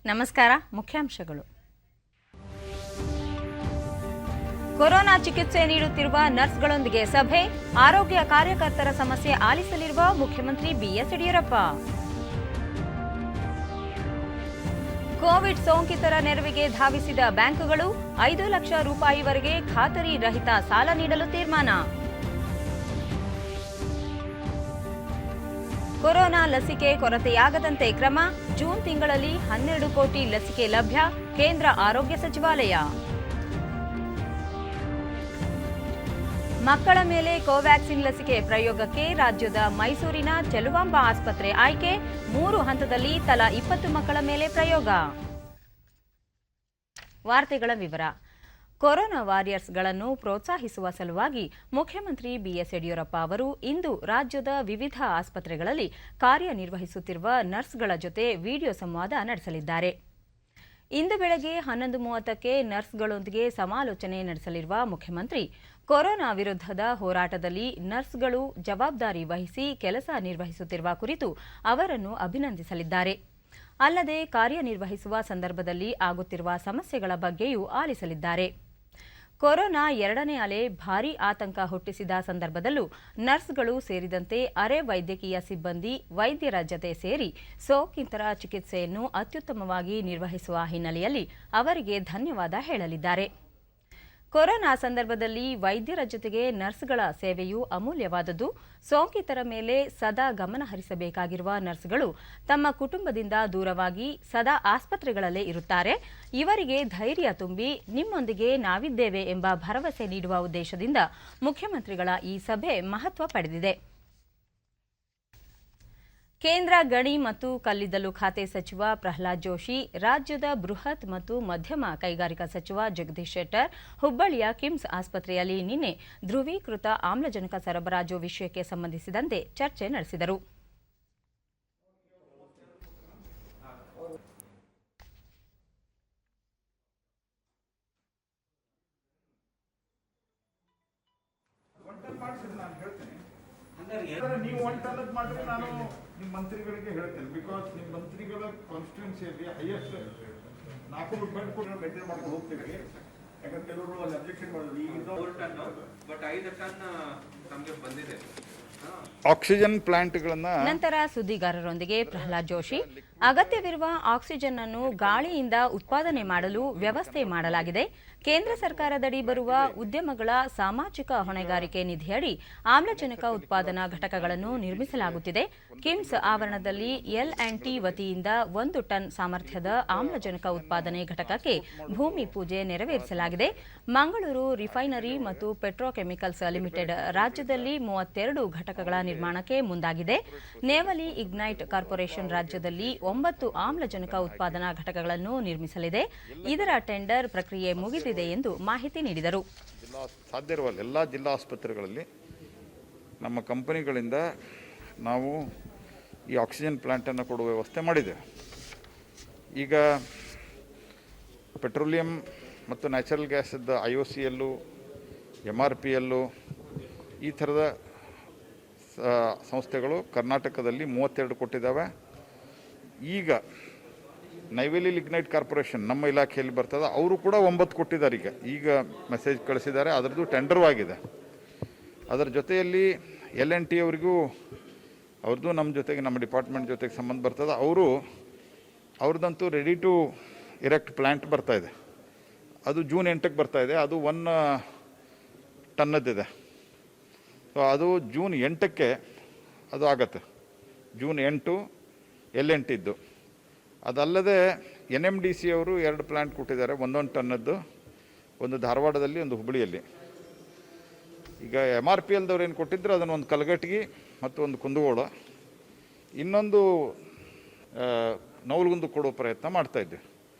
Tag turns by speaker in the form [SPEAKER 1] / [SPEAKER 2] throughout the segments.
[SPEAKER 1] ನಮಸ್ಕಾರ. ಮುಖ್ಯಾಂಶಗಳು. ಕೊರೋನಾ ಚಿಕಿತ್ಸೆ ನೀಡುತ್ತಿರುವ ನರ್ಸ್ಗಳೊಂದಿಗೆ ಸಭೆ, ಆರೋಗ್ಯ ಕಾರ್ಯಕರ್ತರ ಸಮಸ್ಯೆ ಆಲಿಸಲಿರುವ ಮುಖ್ಯಮಂತ್ರಿ ಬಿಎಸ್ ಯಡಿಯೂರಪ್ಪ. ಕೋವಿಡ್ ಸೋಂಕಿತರ ನೆರವಿಗೆ ಧಾವಿಸಿದ ಬ್ಯಾಂಕುಗಳು 5 ಲಕ್ಷ ರೂಪಾಯಿವರೆಗೆ ಖಾತರಿ ರಹಿತ ಸಾಲ ನೀಡಲು ತೀರ್ಮಾನ. ಕೊರೋನಾ ಲಸಿಕೆ ಕೊರತೆಯಾಗದಂತೆ ಕ್ರಮ, ಜೂನ್ ತಿಂಗಳಲ್ಲಿ 12 ಕೋಟಿ ಲಸಿಕೆ ಲಭ್ಯ, ಕೇಂದ್ರ ಆರೋಗ್ಯ ಸಚಿವಾಲಯ. ಮಕ್ಕಳ ಮೇಲೆ ಕೋವ್ಯಾಕ್ಸಿನ್ ಲಸಿಕೆ ಪ್ರಯೋಗಕ್ಕೆ ರಾಜ್ಯದ ಮೈಸೂರಿನ ಚೆಲುವಾಂಬ ಆಸ್ಪತ್ರೆ ಆಯ್ಕೆ, 3 ಹಂತದಲ್ಲಿ ತಲಾ 20 ಮಕ್ಕಳ ಮೇಲೆ ಪ್ರಯೋಗ. ವಾರ್ತೆಗಳ ವಿವರ. ಕೊರೋನಾ ವಾರಿಯರ್ಸ್ಗಳನ್ನು ಪ್ರೋತ್ಸಾಹಿಸುವ ಸಲುವಾಗಿ ಮುಖ್ಯಮಂತ್ರಿ ಬಿಎಸ್ ಯಡಿಯೂರಪ್ಪ ಅವರು ಇಂದು ರಾಜ್ಯದ ವಿವಿಧ ಆಸ್ಪತ್ರೆಗಳಲ್ಲಿ ಕಾರ್ಯನಿರ್ವಹಿಸುತ್ತಿರುವ ನರ್ಸ್ಗಳ ಜೊತೆ ವಿಡಿಯೋ ಸಂವಾದ ನಡೆಸಲಿದ್ದಾರೆ. ಇಂದು ಬೆಳಗ್ಗೆ 11:30ಕ್ಕೆ ನರ್ಸ್ಗಳೊಂದಿಗೆ ಸಮಾಲೋಚನೆ ನಡೆಸಲಿರುವ ಮುಖ್ಯಮಂತ್ರಿ ಕೊರೋನಾ ವಿರುದ್ಧದ ಹೋರಾಟದಲ್ಲಿ ನರ್ಸ್ಗಳು ಜವಾಬ್ದಾರಿ ವಹಿಸಿ ಕೆಲಸ ನಿರ್ವಹಿಸುತ್ತಿರುವ ಕುರಿತು ಅವರನ್ನು ಅಭಿನಂದಿಸಲಿದ್ದಾರೆ. ಅಲ್ಲದೆ ಕಾರ್ಯನಿರ್ವಹಿಸುವ ಸಂದರ್ಭದಲ್ಲಿ ಆಗುತ್ತಿರುವ ಸಮಸ್ಯೆಗಳ ಬಗ್ಗೆಯೂ ಆಲಿಸಲಿದ್ದಾರೆ. ಕೊರೋನಾ 2ನೇ ಅಲೆ ಭಾರೀ ಆತಂಕ ಹುಟ್ಟಿಸಿದ ಸಂದರ್ಭದಲ್ಲೂ ನರ್ಸ್ಗಳು ಸೇರಿದಂತೆ ಅರೆ ವೈದ್ಯಕೀಯ ಸಿಬ್ಬಂದಿ ವೈದ್ಯರ ಜತೆ ಸೇರಿ ಸೋಂಕಿತರ ಚಿಕಿತ್ಸೆಯನ್ನು ಅತ್ಯುತ್ತಮವಾಗಿ ನಿರ್ವಹಿಸುವ ಹಿನ್ನೆಲೆಯಲ್ಲಿ ಅವರಿಗೆ ಧನ್ಯವಾದ ಹೇಳಲಿದ್ದಾರೆ. ಕೊರೋನಾ ಸಂದರ್ಭದಲ್ಲಿ ವೈದ್ಯರ ಜೊತೆಗೆ ನರ್ಸ್ಗಳ ಸೇವೆಯೂ ಅಮೂಲ್ಯವಾದದ್ದು. ಸೋಂಕಿತರ ಮೇಲೆ ಸದಾ ಗಮನ ಹರಿಸಬೇಕಾಗಿರುವ ನರ್ಸ್ಗಳು ತಮ್ಮ ಕುಟುಂಬದಿಂದ ದೂರವಾಗಿ ಸದಾ ಆಸ್ಪತ್ರೆಗಳಲ್ಲೇ ಇರುತ್ತಾರೆ. ಇವರಿಗೆ ಧೈರ್ಯ ತುಂಬಿ ನಿಮ್ಮೊಂದಿಗೆ ನಾವಿದ್ದೇವೆ ಎಂಬ ಭರವಸೆ ನೀಡುವ ಉದ್ದೇಶದಿಂದ ಮುಖ್ಯಮಂತ್ರಿಗಳ ಈ ಸಭೆ ಮಹತ್ವ ಪಡೆದಿದೆ. ಕೇಂದ್ರ ಗಣಿ ಮತ್ತು ಕಲ್ಲಿದ್ದಲು ಖಾತೆ ಸಚಿವ ಪ್ರಹ್ಲಾದ್ ಜೋಶಿ, ರಾಜ್ಯದ ಬೃಹತ್ ಮತ್ತು ಮಧ್ಯಮ ಕೈಗಾರಿಕಾ ಸಚಿವ ಜಗದೀಶ್ ಶೆಟ್ಟರ್ ಹುಬ್ಬಳ್ಳಿಯ ಕಿಮ್ಸ್ ಆಸ್ಪತ್ರೆಯಲ್ಲಿ ನಿನ್ನೆ ಧ್ರುವೀಕೃತ ಆಮ್ಲಜನಕ ಸರಬರಾಜು ವಿಷಯಕ್ಕೆ ಸಂಬಂಧಿಸಿದಂತೆ ಚರ್ಚೆ ನಡೆಸಿದರು.
[SPEAKER 2] ನೀವು ಒಂಟಲ್ಲದ್ ಮಾಡಿದ್ರೆ ನಾನು ನಿಮ್ಮ ಮಂತ್ರಿಗಳಿಗೆ ಹೇಳ್ತೇನೆ. ಬಿಕಾಸ್ ನಿಮ್ಮ ಮಂತ್ರಿಗಳ ಕಾನ್ಸ್ಟಿಟ್ಯೂನ್ಸಿಯಲ್ಲಿ ಹೈಯೆಸ್ಟ್ 400 ಬೆಡ್ ಕೂಡ ಮೇಂಟೈನ್ ಮಾಡ್ಕೊಂಡು ಹೋಗ್ತೀವಿ. ಯಾಕಂದ್ರೆ ಕೆಲವರು ಅಲ್ಲಿ ಅಬ್ಜೆಕ್ಷನ್ ಮಾಡಿದ್ರು, ಈಗ 4 ಟನ್ ಬಟ್ 5 ಟನ್ ನಮಗೆ ಬಂದಿದೆ ಆಕ್ಸಿಜನ್ ಪ್ಲಾಂಟ್ಗಳನ್ನ.
[SPEAKER 1] ನಂತರ ಸುದ್ದಿಗಾರರೊಂದಿಗೆ ಪ್ರಹ್ಲಾದ್ ಜೋಶಿ, ಅಗತ್ಯವಿರುವ ಆಕ್ಸಿಜನ್ ಅನ್ನು ಗಾಳಿಯಿಂದ ಉತ್ಪಾದನೆ ಮಾಡಲು ವ್ಯವಸ್ಥೆ ಮಾಡಲಾಗಿದೆ. ಕೇಂದ್ರ ಸರ್ಕಾರದಡಿ ಬರುವ ಉದ್ಯಮಗಳ ಸಾಮಾಜಿಕ ಹೊಣೆಗಾರಿಕೆ ನಿಧಿಯಡಿ ಆಮ್ಲಜನಕ ಉತ್ಪಾದನಾ ಘಟಕಗಳನ್ನು ನಿರ್ಮಿಸಲಾಗುತ್ತಿದೆ. ಕಿಮ್ಸ್ ಆವರಣದಲ್ಲಿ L&T ವತಿಯಿಂದ 1 ಟನ್ ಸಾಮರ್ಥ್ಯದ ಆಮ್ಲಜನಕ ಉತ್ಪಾದನೆ ಘಟಕಕ್ಕೆ ಭೂಮಿ ಪೂಜೆ ನೆರವೇರಿಸಲಾಗಿದೆ. ಮಂಗಳೂರು ರಿಫೈನರಿ ಮತ್ತು ಪೆಟ್ರೋಕೆಮಿಕಲ್ಸ್ ಲಿಮಿಟೆಡ್ ರಾಜ್ಯದಲ್ಲಿ 32 ಘಟಕಗಳ ನಿರ್ಮಾಣಕ್ಕೆ ಮುಂದಾಗಿದೆ. ನೇವಲಿ ಇಗ್ನೈಟ್ ಕಾರ್ಪೊರೇಷನ್ ರಾಜ್ಯದಲ್ಲಿ 9 ಆಮ್ಲಜನಕ ಉತ್ಪಾದನಾ ಘಟಕಗಳನ್ನು ನಿರ್ಮಿಸಲಿದೆ. ಇದರ ಟೆಂಡರ್ ಪ್ರಕ್ರಿಯೆ ಮುಗಿದಿದೆ ಎಂದು ಮಾಹಿತಿ ನೀಡಿದರು.
[SPEAKER 2] ಸಾಧ್ಯ ಇರುವ ಎಲ್ಲ ಜಿಲ್ಲಾ ಆಸ್ಪತ್ರೆಗಳಲ್ಲಿ ನಮ್ಮ ಕಂಪನಿಗಳಿಂದ ನಾವು ಈ ಆಕ್ಸಿಜನ್ ಪ್ಲಾಂಟನ್ನು ಕೊಡುವ ವ್ಯವಸ್ಥೆ ಮಾಡಿದ್ದೇವೆ. ಈಗ ಪೆಟ್ರೋಲಿಯಂ ಮತ್ತು ನ್ಯಾಚುರಲ್ ಗ್ಯಾಸದ IOCಯಲ್ಲೂ MRPಯಲ್ಲೂ ಈ ಥರದ ಸಂಸ್ಥೆಗಳು ಕರ್ನಾಟಕದಲ್ಲಿ 32 ಕೊಟ್ಟಿದ್ದಾವೆ. ಈಗ ನೈವೇಲಿ ಲಿಗ್ನೈಟ್ ಕಾರ್ಪೊರೇಷನ್ ನಮ್ಮ ಇಲಾಖೆಯಲ್ಲಿ ಬರ್ತದೆ, ಅವರು ಕೂಡ 9 ಕೊಟ್ಟಿದ್ದಾರೆ. ಈಗ ಮೆಸೇಜ್ ಕಳಿಸಿದ್ದಾರೆ, ಅದರದ್ದು ಟೆಂಡರ್ ಆಗಿದೆ. ಅದರ ಜೊತೆಯಲ್ಲಿ L&T ಅವರಿಗೂ ಅವ್ರದ್ದು ನಮ್ಮ ಜೊತೆಗೆ, ನಮ್ಮ ಡಿಪಾರ್ಟ್ಮೆಂಟ್ ಜೊತೆಗೆ ಸಂಬಂಧ ಬರ್ತದೆ. ಅವ್ರದ್ದಂತೂ ರೆಡಿ ಟು ಇರೆಕ್ಟ್ ಪ್ಲ್ಯಾಂಟ್ ಬರ್ತಾಯಿದೆ. ಅದು ಜೂನ್ 8ಕ್ಕೆ ಬರ್ತಾಯಿದೆ. ಅದು 1 ಟನ್ನದ್ದಿದೆ. ಸೊ ಅದು ಜೂನ್ 8ಕ್ಕೆ ಅದು ಆಗತ್ತೆ. ಜೂನ್ 8 L&T ಇದ್ದು. ಅದಲ್ಲದೆ NMDC ಅವರು 2 ಪ್ಲ್ಯಾಂಟ್ ಕೊಟ್ಟಿದ್ದಾರೆ, 1 ಟನ್ನದ್ದು, ಒಂದು ಧಾರವಾಡದಲ್ಲಿ, ಒಂದು ಹುಬ್ಬಳ್ಳಿಯಲ್ಲಿ. ಈಗ MRPLದವ್ರು ಏನು ಕೊಟ್ಟಿದ್ರು ಅದನ್ನು ಒಂದು ಕಲಘಟಗಿ ಮತ್ತು ಒಂದು ಕುಂದಗೋಳ, ಇನ್ನೊಂದು ನವಲಗುಂದ ಕೊಡೋ ಪ್ರಯತ್ನ ಮಾಡ್ತಾಯಿದ್ದೆ.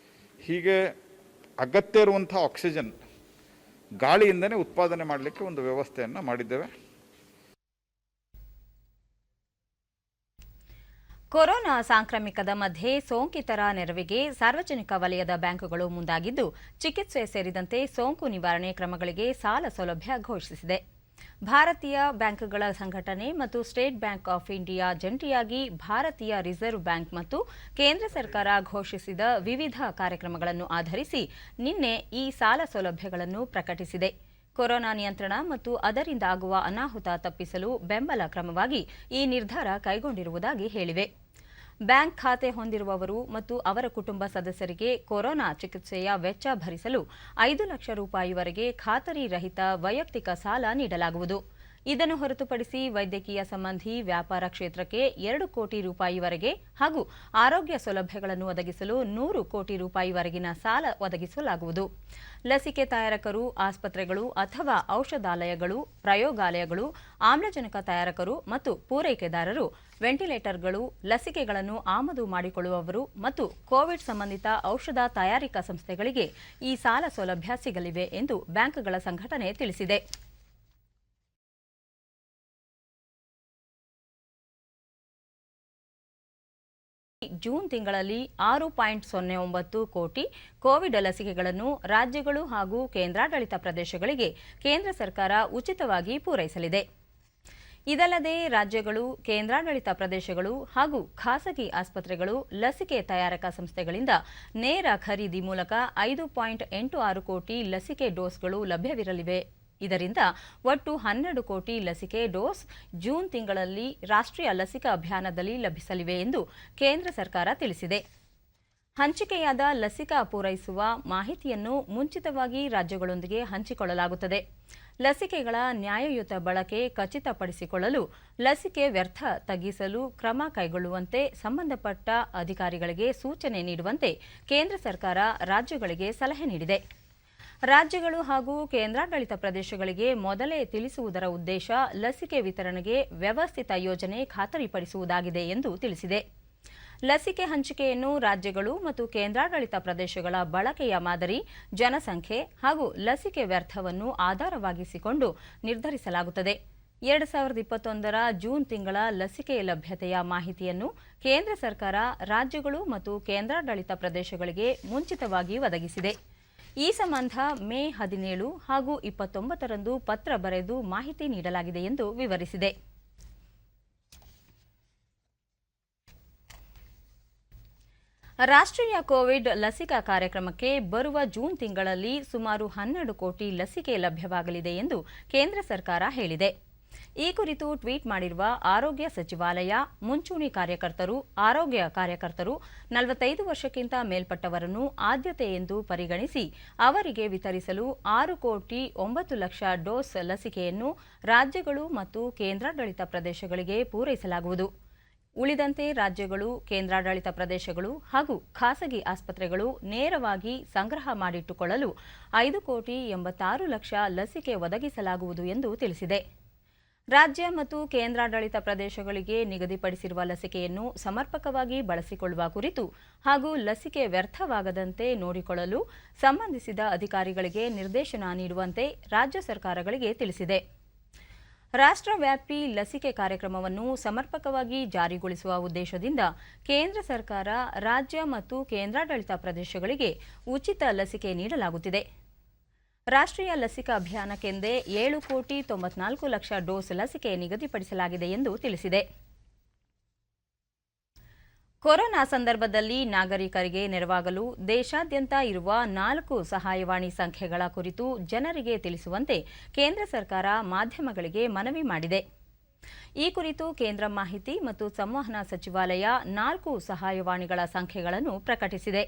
[SPEAKER 2] ಹೀಗೆ ಅಗತ್ಯ ಇರುವಂಥ ಆಕ್ಸಿಜನ್ ಗಾಳಿಯಿಂದನೇ ಉತ್ಪಾದನೆ ಮಾಡಲಿಕ್ಕೆ ಒಂದು ವ್ಯವಸ್ಥೆಯನ್ನು ಮಾಡಿದ್ದೇವೆ.
[SPEAKER 1] ಕೊರೋನಾ ಸಾಂಕ್ರಾಮಿಕದ ಮಧ್ಯೆ ಸೋಂಕಿತರ ನೆರವಿಗೆ ಸಾರ್ವಜನಿಕ ವಲಯದ ಬ್ಯಾಂಕುಗಳು ಮುಂದಾಗಿದ್ದು, ಚಿಕಿತ್ಸೆ ಸೇರಿದಂತೆ ಸೋಂಕು ನಿವಾರಣೆ ಕ್ರಮಗಳಿಗೆ ಸಾಲ ಸೌಲಭ್ಯ ಘೋಷಿಸಿದೆ. ಭಾರತೀಯ ಬ್ಯಾಂಕ್ಗಳ ಸಂಘಟನೆ ಮತ್ತು ಸ್ಟೇಟ್ ಬ್ಯಾಂಕ್ ಆಫ್ ಇಂಡಿಯಾ ಜಂಟಿಯಾಗಿ ಭಾರತೀಯ ರಿಸರ್ವ್ ಬ್ಯಾಂಕ್ ಮತ್ತು ಕೇಂದ್ರ ಸರ್ಕಾರ ಘೋಷಿಸಿದ ವಿವಿಧ ಕಾರ್ಯಕ್ರಮಗಳನ್ನು ಆಧರಿಸಿ ನಿನ್ನೆ ಈ ಸಾಲ ಸೌಲಭ್ಯಗಳನ್ನು ಪ್ರಕಟಿಸಿದೆ. ಕೊರೋನಾ ನಿಯಂತ್ರಣ ಮತ್ತು ಅದರಿಂದ ಆಗುವ ಅನಾಹುತ ತಪ್ಪಿಸಲು ಬೆಂಬಲ ಕ್ರಮವಾಗಿ ಈ ನಿರ್ಧಾರ ಕೈಗೊಂಡಿರುವುದಾಗಿ ಹೇಳಿವೆ. ಬ್ಯಾಂಕ್ ಖಾತೆ ಹೊಂದಿರುವವರು ಮತ್ತು ಅವರ ಕುಟುಂಬ ಸದಸ್ಯರಿಗೆ ಕೊರೋನಾ ಚಿಕಿತ್ಸೆಯ ವೆಚ್ಚ ಭರಿಸಲು 5 ಲಕ್ಷ ರೂಪಾಯಿವರೆಗೆ ಖಾತರಿ ರಹಿತ ವೈಯಕ್ತಿಕ ಸಾಲ ನೀಡಲಾಗುವುದು. ಇದನ್ನು ಹೊರತುಪಡಿಸಿ ವೈದ್ಯಕೀಯ ಸಂಬಂಧಿ ವ್ಯಾಪಾರ ಕ್ಷೇತ್ರಕ್ಕೆ 2 ಕೋಟಿ ರೂಪಾಯಿವರೆಗೆ ಹಾಗೂ ಆರೋಗ್ಯ ಸೌಲಭ್ಯಗಳನ್ನು ಒದಗಿಸಲು 100 ಕೋಟಿ ರೂಪಾಯಿವರೆಗಿನ ಸಾಲ ಒದಗಿಸಲಾಗುವುದು. ಲಸಿಕೆ ತಯಾರಕರು, ಆಸ್ಪತ್ರೆಗಳು ಅಥವಾ ಔಷಧಾಲಯಗಳು, ಪ್ರಯೋಗಾಲಯಗಳು, ಆಮ್ಲಜನಕ ತಯಾರಕರು ಮತ್ತು ಪೂರೈಕೆದಾರರು, ವೆಂಟಿಲೇಟರ್ಗಳು, ಲಸಿಕೆಗಳನ್ನು ಆಮದು ಮಾಡಿಕೊಳ್ಳುವವರು ಮತ್ತು ಕೋವಿಡ್ ಸಂಬಂಧಿತ ಔಷಧ ತಯಾರಿಕಾ ಸಂಸ್ಥೆಗಳಿಗೆ ಈ ಸಾಲ ಸೌಲಭ್ಯ ಸಿಗಲಿವೆ ಎಂದು ಬ್ಯಾಂಕ್ಗಳ ಸಂಘಟನೆ ತಿಳಿಸಿದೆ. ಜೂನ್ ತಿಂಗಳಲ್ಲಿ 6.09 ಕೋಟಿ ಕೋವಿಡ್ ಲಸಿಕೆಗಳನ್ನು ರಾಜ್ಯಗಳು ಹಾಗೂ ಕೇಂದ್ರಾಡಳಿತ ಪ್ರದೇಶಗಳಿಗೆ ಕೇಂದ್ರ ಸರ್ಕಾರ ಉಚಿತವಾಗಿ ಪೂರೈಸಲಿದೆ. ಇದಲ್ಲದೆ ರಾಜ್ಯಗಳು, ಕೇಂದ್ರಾಡಳಿತ ಪ್ರದೇಶಗಳು ಹಾಗೂ ಖಾಸಗಿ ಆಸ್ಪತ್ರೆಗಳು ಲಸಿಕೆ ತಯಾರಕ ಸಂಸ್ಥೆಗಳಿಂದ ನೇರ ಖರೀದಿ ಮೂಲಕ 5.86 ಕೋಟಿ ಲಸಿಕೆ ಡೋಸ್ಗಳು ಲಭ್ಯವಿರಲಿವೆ. ಇದರಿಂದ ಒಟ್ಟು 12 ಕೋಟಿ ಲಸಿಕೆ ಡೋಸ್ ಜೂನ್ ತಿಂಗಳಲ್ಲಿ ರಾಷ್ಟ್ರೀಯ ಲಸಿಕಾ ಅಭಿಯಾನದಲ್ಲಿ ಲಭಿಸಲಿವೆ ಎಂದು ಕೇಂದ್ರ ಸರ್ಕಾರ ತಿಳಿಸಿದೆ. ಹಂಚಿಕೆಯಾದ ಲಸಿಕಾ ಪೂರೈಸುವ ಮಾಹಿತಿಯನ್ನು ಮುಂಚಿತವಾಗಿ ರಾಜ್ಯಗಳೊಂದಿಗೆ ಹಂಚಿಕೊಳ್ಳಲಾಗುತ್ತದೆ. ಲಸಿಕೆಗಳ ನ್ಯಾಯಯುತ ಬಳಕೆ ಖಚಿತಪಡಿಸಿಕೊಳ್ಳಲು ಲಸಿಕೆ ವ್ಯರ್ಥ ತಗ್ಗಿಸಲು ಕ್ರಮ ಕೈಗೊಳ್ಳುವಂತೆ ಸಂಬಂಧಪಟ್ಟ ಅಧಿಕಾರಿಗಳಿಗೆ ಸೂಚನೆ ನೀಡುವಂತೆ ಕೇಂದ್ರ ಸರ್ಕಾರ ರಾಜ್ಯಗಳಿಗೆ ಸಲಹೆ ನೀಡಿದೆ. ರಾಜ್ಯಗಳು ಹಾಗೂ ಕೇಂದ್ರಾಡಳಿತ ಪ್ರದೇಶಗಳಿಗೆ ಮೊದಲೇ ತಿಳಿಸುವುದರ ಉದ್ದೇಶ ಲಸಿಕೆ ವಿತರಣೆಗೆ ವ್ಯವಸ್ಥಿತ ಯೋಜನೆ ಖಾತರಿಪಡಿಸುವುದಾಗಿದೆ ಎಂದು ತಿಳಿಸಿದೆ. ಲಸಿಕೆ ಹಂಚಿಕೆಯನ್ನು ರಾಜ್ಯಗಳು ಮತ್ತು ಕೇಂದ್ರಾಡಳಿತ ಪ್ರದೇಶಗಳ ಬಳಕೆಯ ಮಾದರಿ, ಜನಸಂಖ್ಯೆ ಹಾಗೂ ಲಸಿಕೆ ವ್ಯರ್ಥವನ್ನು ಆಧಾರವಾಗಿಸಿಕೊಂಡು ನಿರ್ಧರಿಸಲಾಗುತ್ತದೆ. 2021ರ ಜೂನ್ ತಿಂಗಳ ಲಸಿಕೆ ಲಭ್ಯತೆಯ ಮಾಹಿತಿಯನ್ನು ಕೇಂದ್ರ ಸರ್ಕಾರ ರಾಜ್ಯಗಳು ಮತ್ತು ಕೇಂದ್ರಾಡಳಿತ ಪ್ರದೇಶಗಳಿಗೆ ಮುಂಚಿತವಾಗಿ ಒದಗಿಸಿದೆ. ಈ ಸಂಬಂಧ ಮೇ 17 ಹಾಗೂ 29ರಂದು ಪತ್ರ ಬರೆದು ಮಾಹಿತಿ ನೀಡಲಾಗಿದೆ ಎಂದು ವಿವರಿಸಿದೆ. ರಾಷ್ಟ್ರೀಯ ಕೋವಿಡ್ ಲಸಿಕಾ ಕಾರ್ಯಕ್ರಮಕ್ಕೆ ಬರುವ ಜೂನ್ ತಿಂಗಳಲ್ಲಿ ಸುಮಾರು 12 ಕೋಟಿ ಲಸಿಕೆ ಲಭ್ಯವಾಗಲಿದೆ ಎಂದು ಕೇಂದ್ರ ಸರ್ಕಾರ ಹೇಳಿದೆ. ಈ ಕುರಿತು ಟ್ವೀಟ್ ಮಾಡಿರುವ ಆರೋಗ್ಯ ಸಚಿವಾಲಯ, ಮುಂಚೂಣಿ ಕಾರ್ಯಕರ್ತರು, ಆರೋಗ್ಯ ಕಾರ್ಯಕರ್ತರು 45 ವರ್ಷಕ್ಕಿಂತ ಮೇಲ್ಪಟ್ಟವರನ್ನು ಆದ್ಯತೆ ಎಂದು ಪರಿಗಣಿಸಿ ಅವರಿಗೆ ವಿತರಿಸಲು 6 ಕೋಟಿ 9 ಲಕ್ಷ ಡೋಸ್ ಲಸಿಕೆಯನ್ನು ರಾಜ್ಯಗಳು ಮತ್ತು ಕೇಂದ್ರಾಡಳಿತ ಪ್ರದೇಶಗಳಿಗೆ ಪೂರೈಸಲಾಗುವುದು. ಉಳಿದಂತೆ ರಾಜ್ಯಗಳು, ಕೇಂದ್ರಾಡಳಿತ ಪ್ರದೇಶಗಳು ಹಾಗೂ ಖಾಸಗಿ ಆಸ್ಪತ್ರೆಗಳು ನೇರವಾಗಿ ಸಂಗ್ರಹ ಮಾಡಿಟ್ಟುಕೊಳ್ಳಲು 5 ಕೋಟಿ 86 ಲಕ್ಷ ಲಸಿಕೆ ಒದಗಿಸಲಾಗುವುದು ಎಂದು ತಿಳಿಸಿದೆ. ರಾಜ್ಯ ಮತ್ತು ಕೇಂದ್ರಾಡಳಿತ ಪ್ರದೇಶಗಳಿಗೆ ನಿಗದಿಪಡಿಸಿರುವ ಲಸಿಕೆಯನ್ನು ಸಮರ್ಪಕವಾಗಿ ಬಳಸಿಕೊಳ್ಳುವ ಕುರಿತು ಹಾಗೂ ಲಸಿಕೆ ವ್ಯರ್ಥವಾಗದಂತೆ ನೋಡಿಕೊಳ್ಳಲು ಸಂಬಂಧಿಸಿದ ಅಧಿಕಾರಿಗಳಿಗೆ ನಿರ್ದೇಶನ ನೀಡುವಂತೆ ರಾಜ್ಯ ಸರ್ಕಾರಗಳಿಗೆ ತಿಳಿಸಿದೆ. ರಾಷ್ಟ್ರವ್ಯಾಪಿ ಲಸಿಕೆ ಕಾರ್ಯಕ್ರಮವನ್ನು ಸಮರ್ಪಕವಾಗಿ ಜಾರಿಗೊಳಿಸುವ ಉದ್ದೇಶದಿಂದ ಕೇಂದ್ರ ಸರ್ಕಾರ ರಾಜ್ಯ ಮತ್ತು ಕೇಂದ್ರಾಡಳಿತ ಪ್ರದೇಶಗಳಿಗೆ ಉಚಿತ ಲಸಿಕೆ ನೀಡಲಾಗುತ್ತಿದೆ. ರಾಷ್ಟ್ರೀಯ ಲಸಿಕಾ ಅಭಿಯಾನಕ್ಕೆಂದೇ 7 ಕೋಟಿ 94 ಲಕ್ಷ ಡೋಸ್ ಲಸಿಕೆ ನಿಗದಿಪಡಿಸಲಾಗಿದೆ ಎಂದು ತಿಳಿಸಿದೆ. ಕೊರೋನಾ ಸಂದರ್ಭದಲ್ಲಿ ನಾಗರಿಕರಿಗೆ ನೆರವಾಗಲು ದೇಶಾದ್ಯಂತ ಇರುವ 4 ಸಹಾಯವಾಣಿ ಸಂಖ್ಯೆಗಳ ಕುರಿತು ಜನರಿಗೆ ತಿಳಿಸುವಂತೆ ಕೇಂದ್ರ ಸರ್ಕಾರ ಮಾಧ್ಯಮಗಳಿಗೆ ಮನವಿ ಮಾಡಿದೆ. ಈ ಕುರಿತು ಕೇಂದ್ರ ಮಾಹಿತಿ ಮತ್ತು ಸಂವಹನ ಸಚಿವಾಲಯ 4 ಸಹಾಯವಾಣಿಗಳ ಸಂಖ್ಯೆಗಳನ್ನು ಪ್ರಕಟಿಸಿದೆ.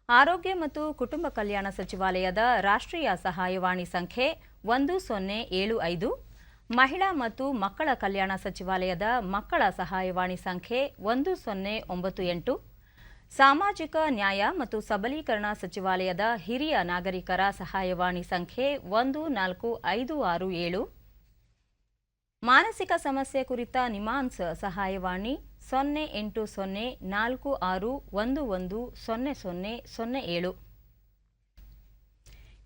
[SPEAKER 1] ಆರೋಗ್ಯ ಮತ್ತು ಕುಟುಂಬ ಕಲ್ಯಾಣ ಸಚಿವಾಲಯದ ರಾಷ್ಟ್ರೀಯ ಸಹಾಯವಾಣಿ ಸಂಖ್ಯೆ 1075, ಮಹಿಳಾ ಮತ್ತು ಮಕ್ಕಳ ಕಲ್ಯಾಣ ಸಚಿವಾಲಯದ ಮಕ್ಕಳ ಸಹಾಯವಾಣಿ ಸಂಖ್ಯೆ 1098, ಸಾಮಾಜಿಕ ನ್ಯಾಯ ಮತ್ತು ಸಬಲೀಕರಣ ಸಚಿವಾಲಯದ ಹಿರಿಯ ನಾಗರಿಕರ ಸಹಾಯವಾಣಿ ಸಂಖ್ಯೆ 14567, ಮಾನಸಿಕ ಸಮಸ್ಯೆ ಕುರಿತ ನಿಮಾನ್ಸ್ ಸಹಾಯವಾಣಿ 08046110007.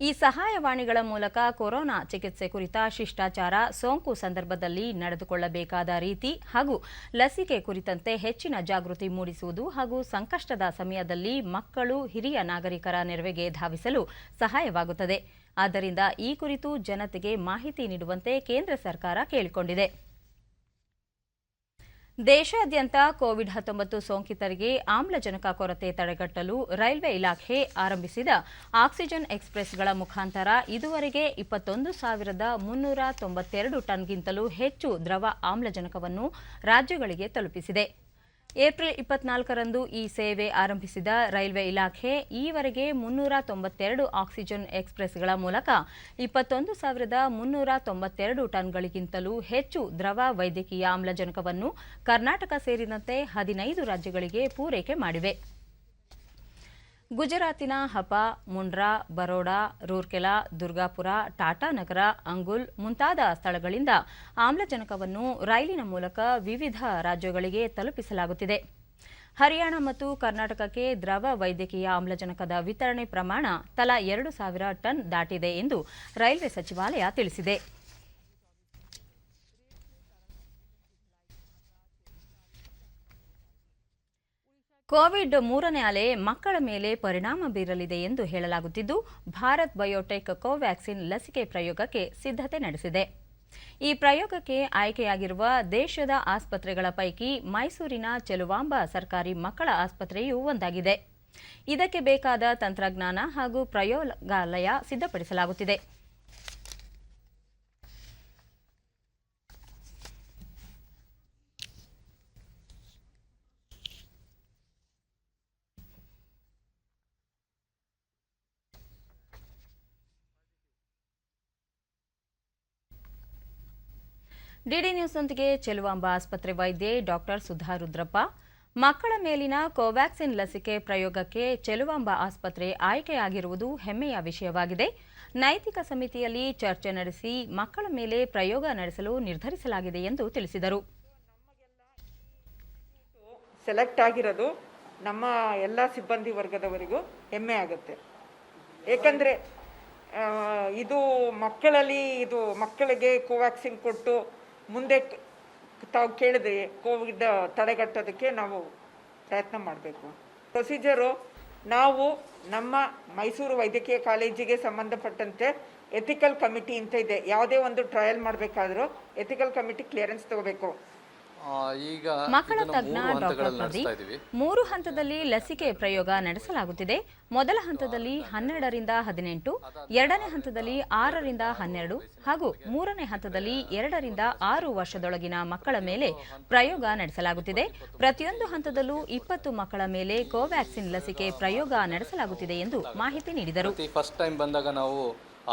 [SPEAKER 1] ಈ ಸಹಾಯವಾಣಿಗಳ ಮೂಲಕ ಕೊರೋನಾ ಚಿಕಿತ್ಸೆ ಕುರಿತ ಶಿಷ್ಟಾಚಾರ, ಸೋಂಕು ಸಂದರ್ಭದಲ್ಲಿ ನಡೆದುಕೊಳ್ಳಬೇಕಾದ ರೀತಿ ಹಾಗೂ ಲಸಿಕೆ ಕುರಿತಂತೆ ಹೆಚ್ಚಿನ ಜಾಗೃತಿ ಮೂಡಿಸುವುದು ಹಾಗೂ ಸಂಕಷ್ಟದ ಸಮಯದಲ್ಲಿ ಮಕ್ಕಳು, ಹಿರಿಯ ನಾಗರಿಕರ ನೆರವಿಗೆ ಧಾವಿಸಲು ಸಹಾಯವಾಗುತ್ತದೆ. ಆದ್ದರಿಂದ ಈ ಕುರಿತು ಜನತೆಗೆ ಮಾಹಿತಿ ನೀಡುವಂತೆ ಕೇಂದ್ರ ಸರ್ಕಾರ ಕೇಳಿಕೊಂಡಿದೆ. ದೇಶಾದ್ಯಂತ ಕೋವಿಡ್-19 ಸೋಂಕಿತರಿಗೆ ಆಮ್ಲಜನಕ ಕೊರತೆ ತಡೆಗಟ್ಟಲು ರೈಲ್ವೆ ಇಲಾಖೆ ಆರಂಭಿಸಿದ ಆಕ್ಸಿಜನ್ ಎಕ್ಸ್‌ಪ್ರೆಸ್‌ಗಳ ಮುಖಾಂತರ ಇದುವರೆಗೆ 21,392 ಟನ್ಗಿಂತಲೂ ಹೆಚ್ಚು ದ್ರವ ಆಮ್ಲಜನಕವನ್ನು ರಾಜ್ಯಗಳಿಗೆ ತಲುಪಿಸಿದೆ. ಏಪ್ರಿಲ್ 24ರಂದು ಈ ಸೇವೆ ಆರಂಭಿಸಿದ ರೈಲ್ವೆ ಇಲಾಖೆ ಈವರೆಗೆ 392 ಆಕ್ಸಿಜನ್ ಎಕ್ಸ್‌ಪ್ರೆಸ್‌ಗಳ ಮೂಲಕ 21,392 ಟನ್ಗಳಿಗಿಂತಲೂ ಹೆಚ್ಚು ದ್ರವ ವೈದ್ಯಕೀಯ ಆಮ್ಲಜನಕವನ್ನು ಕರ್ನಾಟಕ ಸೇರಿದಂತೆ 15 ರಾಜ್ಯಗಳಿಗೆ ಪೂರೈಕೆ ಮಾಡಿವೆ. ಗುಜರಾತಿನ ಹಪಾ, ಮುಂಡ್ರಾ, ಬರೋಡಾ, ರೂರ್ಕೆಲಾ, ದುರ್ಗಾಪುರ, ಟಾಟಾನಗರ, ಅಂಗುಲ್ ಮುಂತಾದ ಸ್ಥಳಗಳಿಂದ ಆಮ್ಲಜನಕವನ್ನು ರೈಲಿನ ಮೂಲಕ ವಿವಿಧ ರಾಜ್ಯಗಳಿಗೆ ತಲುಪಿಸಲಾಗುತ್ತಿದೆ. ಹರಿಯಾಣ ಮತ್ತು ಕರ್ನಾಟಕಕ್ಕೆ ದ್ರವ ವೈದ್ಯಕೀಯ ಆಮ್ಲಜನಕದ ವಿತರಣೆ ಪ್ರಮಾಣ ತಲಾ 2,000 ಟನ್ ದಾಟಿದೆ ಎಂದು ರೈಲ್ವೆ ಸಚಿವಾಲಯ ತಿಳಿಸಿದೆ. ಕೋವಿಡ್ 3ನೇ ಅಲೆ ಮಕ್ಕಳ ಮೇಲೆ ಪರಿಣಾಮ ಬೀರಲಿದೆ ಎಂದು ಹೇಳಲಾಗುತ್ತಿದ್ದು, ಭಾರತ್ ಬಯೋಟೆಕ್ ಕೋವ್ಯಾಕ್ಸಿನ್ ಲಸಿಕೆ ಪ್ರಯೋಗಕ್ಕೆ ಸಿದ್ಧತೆ ನಡೆಸಿದೆ. ಈ ಪ್ರಯೋಗಕ್ಕೆ ಆಯ್ಕೆಯಾಗಿರುವ ದೇಶದ ಆಸ್ಪತ್ರೆಗಳ ಪೈಕಿ ಮೈಸೂರಿನ ಚೆಲುವಾಂಬ ಸರ್ಕಾರಿ ಮಕ್ಕಳ ಆಸ್ಪತ್ರೆಯೂ ಒಂದಾಗಿದೆ. ಇದಕ್ಕೆ ಬೇಕಾದ ತಂತ್ರಜ್ಞಾನ ಹಾಗೂ ಪ್ರಯೋಗಾಲಯ ಸಿದ್ಧಪಡಿಸಲಾಗುತ್ತಿದೆ. ಡಿಡಿ ನ್ಯೂಸ್ನೊಂದಿಗೆ ಚೆಲುವಾಂಬ ಆಸ್ಪತ್ರೆ ವೈದ್ಯೆ ಡಾಕ್ಟರ್ ಸುಧಾ ರುದ್ರಪ್ಪ, ಮಕ್ಕಳ ಮೇಲಿನ ಕೋವ್ಯಾಕ್ಸಿನ್ ಲಸಿಕೆ ಪ್ರಯೋಗಕ್ಕೆ ಚೆಲುವಾಂಬ ಆಸ್ಪತ್ರೆ ಆಯ್ಕೆಯಾಗಿರುವುದು ಹೆಮ್ಮೆಯ ವಿಷಯವಾಗಿದೆ. ನೈತಿಕ ಸಮಿತಿಯಲ್ಲಿ ಚರ್ಚೆ ನಡೆಸಿ ಮಕ್ಕಳ ಮೇಲೆ ಪ್ರಯೋಗ ನಡೆಸಲು ನಿರ್ಧರಿಸಲಾಗಿದೆ ಎಂದು ತಿಳಿಸಿದರು.
[SPEAKER 3] ಸೆಲೆಕ್ಟ್ ಆಗಿರೋದು ನಮ್ಮ ಎಲ್ಲ ಸಿಬ್ಬಂದಿ ವರ್ಗದವರಿಗೂ ಹೆಮ್ಮೆ ಆಗುತ್ತೆ. ಏಕೆಂದರೆ ಇದು ಮಕ್ಕಳಿಗೆ ಕೋವ್ಯಾಕ್ಸಿನ್ ಕೊಟ್ಟು ಮುಂದೆ ತಾವು ಕೇಳಿದ್ರೆ ಕೋವಿಡ್ ತಡೆಗಟ್ಟೋದಕ್ಕೆ ನಾವು ಪ್ರಯತ್ನ ಮಾಡಬೇಕು. ಪ್ರೊಸೀಜರು ನಾವು ನಮ್ಮ ಮೈಸೂರು ವೈದ್ಯಕೀಯ ಕಾಲೇಜಿಗೆ ಸಂಬಂಧಪಟ್ಟಂತೆ ಎಥಿಕಲ್ ಕಮಿಟಿ ಅಂತ ಇದೆ. ಯಾವುದೇ ಒಂದು ಟ್ರಯಲ್ ಮಾಡಬೇಕಾದ್ರೂ ಎಥಿಕಲ್ ಕಮಿಟಿ ಕ್ಲಿಯರೆನ್ಸ್ ತಗೋಬೇಕು.
[SPEAKER 1] ಮಕ್ಕಳ ತಜ್ಞ ಡಾಕ್ಟರ್ ಪ್ರದೀಪ್, 3 ಹಂತದಲ್ಲಿ ಲಸಿಕೆ ಪ್ರಯೋಗ ನಡೆಸಲಾಗುತ್ತಿದೆ. ಮೊದಲ ಹಂತದಲ್ಲಿ 12ರಿಂದ 18, ಎರಡನೇ ಹಂತದಲ್ಲಿ 6ರಿಂದ 12 ಹಾಗೂ ಮೂರನೇ ಹಂತದಲ್ಲಿ 2ರಿಂದ 6 ವರ್ಷದೊಳಗಿನ ಮಕ್ಕಳ ಮೇಲೆ ಪ್ರಯೋಗ ನಡೆಸಲಾಗುತ್ತಿದೆ. ಪ್ರತಿಯೊಂದು ಹಂತದಲ್ಲೂ 20 ಮಕ್ಕಳ ಮೇಲೆ ಕೋವ್ಯಾಕ್ಸಿನ್ ಲಸಿಕೆ ಪ್ರಯೋಗ ನಡೆಸಲಾಗುತ್ತಿದೆ ಎಂದು ಮಾಹಿತಿ ನೀಡಿದರು.
[SPEAKER 4] ಫಸ್ಟ್ ಟೈಮ್ ಬಂದಾಗ ನಾವು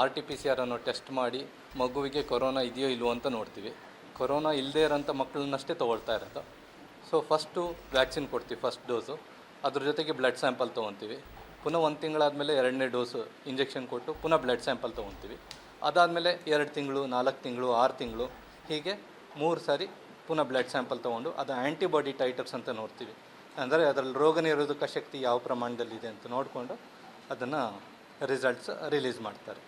[SPEAKER 4] RT-PCR ಅನ್ನು ಟೆಸ್ಟ್ ಮಾಡಿ ಮಗುವಿಗೆ ಕೊರೋನಾ ಇದೆಯೋ ಇಲ್ವೋ ಅಂತ ನೋಡ್ತೀವಿ. ಕೊರೋನಾ ಇಲ್ಲದೇ ಇರೋಂಥ ಮಕ್ಕಳನ್ನಷ್ಟೇ ತೊಗೊಳ್ತಾ ಇರೋದು. ಸೊ ಫಸ್ಟು ವ್ಯಾಕ್ಸಿನ್ ಕೊಡ್ತೀವಿ, ಫಸ್ಟ್ ಡೋಸು. ಅದ್ರ ಜೊತೆಗೆ ಬ್ಲಡ್ ಸ್ಯಾಂಪಲ್ ತೊಗೊತೀವಿ. ಪುನಃ 1 ತಿಂಗಳಾದಮೇಲೆ 2ನೇ ಡೋಸು ಇಂಜೆಕ್ಷನ್ ಕೊಟ್ಟು ಪುನಃ ಬ್ಲಡ್ ಸ್ಯಾಂಪಲ್ ತೊಗೊತೀವಿ. ಅದಾದಮೇಲೆ 2 ತಿಂಗಳು, 4 ತಿಂಗಳು, 6 ತಿಂಗಳು ಹೀಗೆ 3 ಸಾರಿ ಪುನಃ ಬ್ಲಡ್ ಸ್ಯಾಂಪಲ್ ತೊಗೊಂಡು ಅದು ಆ್ಯಂಟಿಬಾಡಿ ಟೈಟರ್ಸ್ ಅಂತ ನೋಡ್ತೀವಿ. ಅಂದರೆ ಅದರಲ್ಲಿ ರೋಗ ನಿರೋಧಕ ಶಕ್ತಿ ಯಾವ ಪ್ರಮಾಣದಲ್ಲಿದೆ ಅಂತ ನೋಡಿಕೊಂಡು ಅದನ್ನು ರಿಸಲ್ಟ್ಸ್ ರಿಲೀಸ್ ಮಾಡ್ತಾರೆ.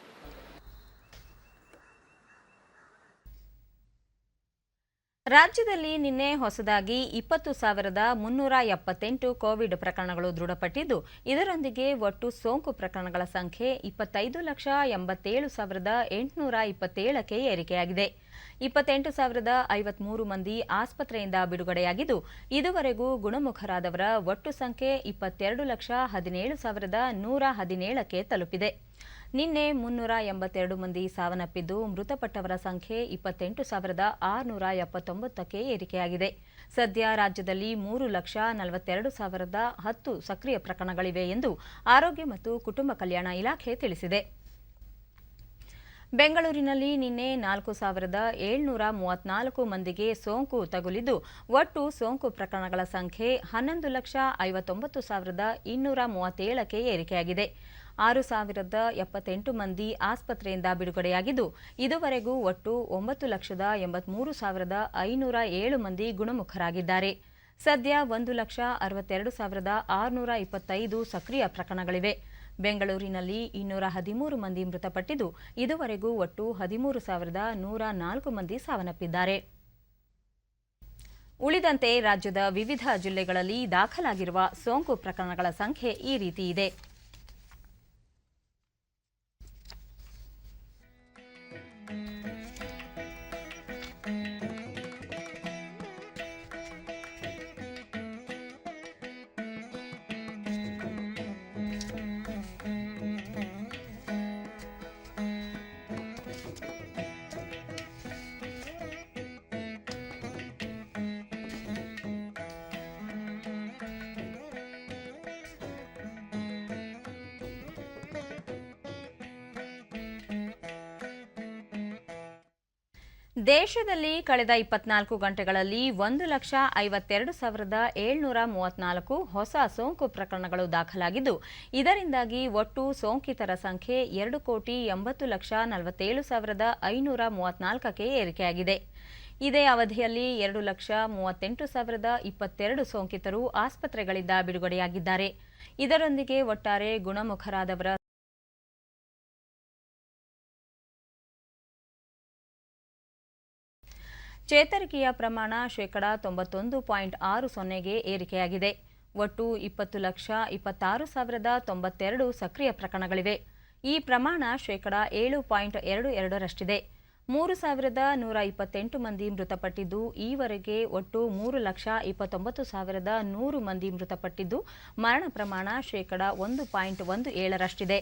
[SPEAKER 1] ರಾಜ್ಯದಲ್ಲಿ ನಿನ್ನೆ ಹೊಸದಾಗಿ 20,378 ಕೋವಿಡ್ ಪ್ರಕರಣಗಳು ದೃಢಪಟ್ಟಿದ್ದು, ಇದರೊಂದಿಗೆ ಒಟ್ಟು ಸೋಂಕು ಪ್ರಕರಣಗಳ ಸಂಖ್ಯೆ 25,57,827ಕ್ಕೆ ಏರಿಕೆಯಾಗಿದೆ. 28,053 ಮಂದಿ ಆಸ್ಪತ್ರೆಯಿಂದ ಬಿಡುಗಡೆಯಾಗಿದ್ದು, ಇದುವರೆಗೂ ಗುಣಮುಖರಾದವರ ಒಟ್ಟು ಸಂಖ್ಯೆ 22,17,117ಕ್ಕೆ ತಲುಪಿದೆ. ನಿನ್ನೆ 382 ಮಂದಿ ಸಾವನ್ನಪ್ಪಿದ್ದು, ಮೃತಪಟ್ಟವರ ಸಂಖ್ಯೆ 28,679ಕ್ಕೆ ಏರಿಕೆಯಾಗಿದೆ. ಸದ್ಯ ರಾಜ್ಯದಲ್ಲಿ 3,42,010 ಸಕ್ರಿಯ ಪ್ರಕರಣಗಳಿವೆ ಎಂದು ಆರೋಗ್ಯ ಮತ್ತು ಕುಟುಂಬ ಕಲ್ಯಾಣ ಇಲಾಖೆ ತಿಳಿಸಿದೆ. ಬೆಂಗಳೂರಿನಲ್ಲಿ ನಿನ್ನೆ 4,734 ಮಂದಿಗೆ ಸೋಂಕು ತಗುಲಿದ್ದು, ಒಟ್ಟು ಸೋಂಕು ಪ್ರಕರಣಗಳ ಸಂಖ್ಯೆ 11,59,237ಕ್ಕೆ ಏರಿಕೆಯಾಗಿದೆ. 6,078 ಮಂದಿ ಆಸ್ಪತ್ರೆಯಿಂದ ಬಿಡುಗಡೆಯಾಗಿದ್ದು, ಇದುವರೆಗೂ ಒಟ್ಟು 9,83,507 ಮಂದಿ ಗುಣಮುಖರಾಗಿದ್ದಾರೆ. ಸದ್ಯ 1,62,625 ಸಕ್ರಿಯ ಪ್ರಕರಣಗಳಿವೆ. ಬೆಂಗಳೂರಿನಲ್ಲಿ 213 ಮಂದಿ ಮೃತಪಟ್ಟಿದ್ದು, ಇದುವರೆಗೂ ಒಟ್ಟು 13,104 ಮಂದಿ ಸಾವನ್ನಪ್ಪಿದ್ದಾರೆ. ಉಳಿದಂತೆ ರಾಜ್ಯದ ವಿವಿಧ ಜಿಲ್ಲೆಗಳಲ್ಲಿ ದಾಖಲಾಗಿರುವ ಸೋಂಕು ಪ್ರಕರಣಗಳ ಸಂಖ್ಯೆ ಈ ರೀತಿ ಇದೆ. ದೇಶದಲ್ಲಿ ಕಳೆದ 24 ಗಂಟೆಗಳಲ್ಲಿ 1,52,734 ಹೊಸ ಸೋಂಕು ಪ್ರಕರಣಗಳು ದಾಖಲಾಗಿದ್ದು, ಇದರಿಂದಾಗಿ ಒಟ್ಟು ಸೋಂಕಿತರ ಸಂಖ್ಯೆ 2,80,47,534ಕ್ಕೆ ಏರಿಕೆಯಾಗಿದೆ. ಇದೇ ಅವಧಿಯಲ್ಲಿ 2,38,022 ಸೋಂಕಿತರು ಆಸ್ಪತ್ರೆಗಳಿಂದ ಬಿಡುಗಡೆಯಾಗಿದ್ದಾರೆ. ಇದರೊಂದಿಗೆ ಒಟ್ಟಾರೆ ಗುಣಮುಖರಾದವರ ಚೇತರಿಕೆಯ ಪ್ರಮಾಣ 91.60ಗೆ ಏರಿಕೆಯಾಗಿದೆ. ಒಟ್ಟು 20,26,092 ಸಕ್ರಿಯ ಪ್ರಕರಣಗಳಿವೆ. ಈ ಪ್ರಮಾಣ 7.22ರಷ್ಟಿದೆ. 3,128 ಮಂದಿ ಮೃತಪಟ್ಟಿದ್ದು, ಈವರೆಗೆ ಒಟ್ಟು 3,29,100 ಮಂದಿ ಮೃತಪಟ್ಟಿದ್ದು, ಮರಣ ಪ್ರಮಾಣ 1.17ರಷ್ಟಿದೆ.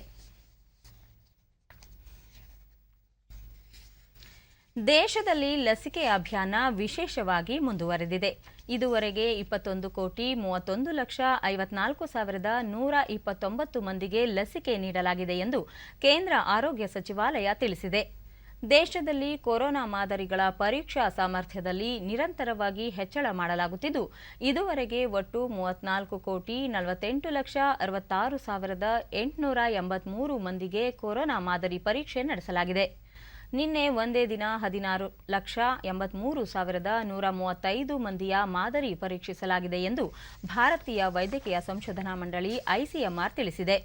[SPEAKER 1] ದೇಶದಲ್ಲಿ ಲಸಿಕೆ ಅಭಿಯಾನ ವಿಶೇಷವಾಗಿ ಮುಂದುವರೆದಿದೆ. ಇದುವರೆಗೆ 21,51,54,129 ಮಂದಿಗೆ ಲಸಿಕೆ ನೀಡಲಾಗಿದೆ ಎಂದು ಕೇಂದ್ರ ಆರೋಗ್ಯ ಸಚಿವಾಲಯ ತಿಳಿಸಿದೆ. ದೇಶದಲ್ಲಿ ಕೊರೋನಾ ಮಾದರಿಗಳ ಪರೀಕ್ಷಾ ಸಾಮರ್ಥ್ಯದಲ್ಲಿ ನಿರಂತರವಾಗಿ ಹೆಚ್ಚಳ ಮಾಡಲಾಗುತ್ತಿದ್ದು, ಇದುವರೆಗೆ ಒಟ್ಟು 34,48,66,883 ಮಂದಿಗೆ ಕೊರೋನಾ ಮಾದರಿ ಪರೀಕ್ಷೆ ನಡೆಸಲಾಗಿದೆ. ನಿನ್ನೆ ಒಂದೇ ದಿನ 16,83,135 ಮಂದಿಯ ಮಾದರಿ ಪರೀಕ್ಷಿಸಲಾಗಿದೆ ಎಂದು ಭಾರತೀಯ ವೈದ್ಯಕೀಯ ಸಂಶೋಧನಾ ಮಂಡಳಿ ಐಸಿಎಂಆರ್ ತಿಳಿಸಿದೆ.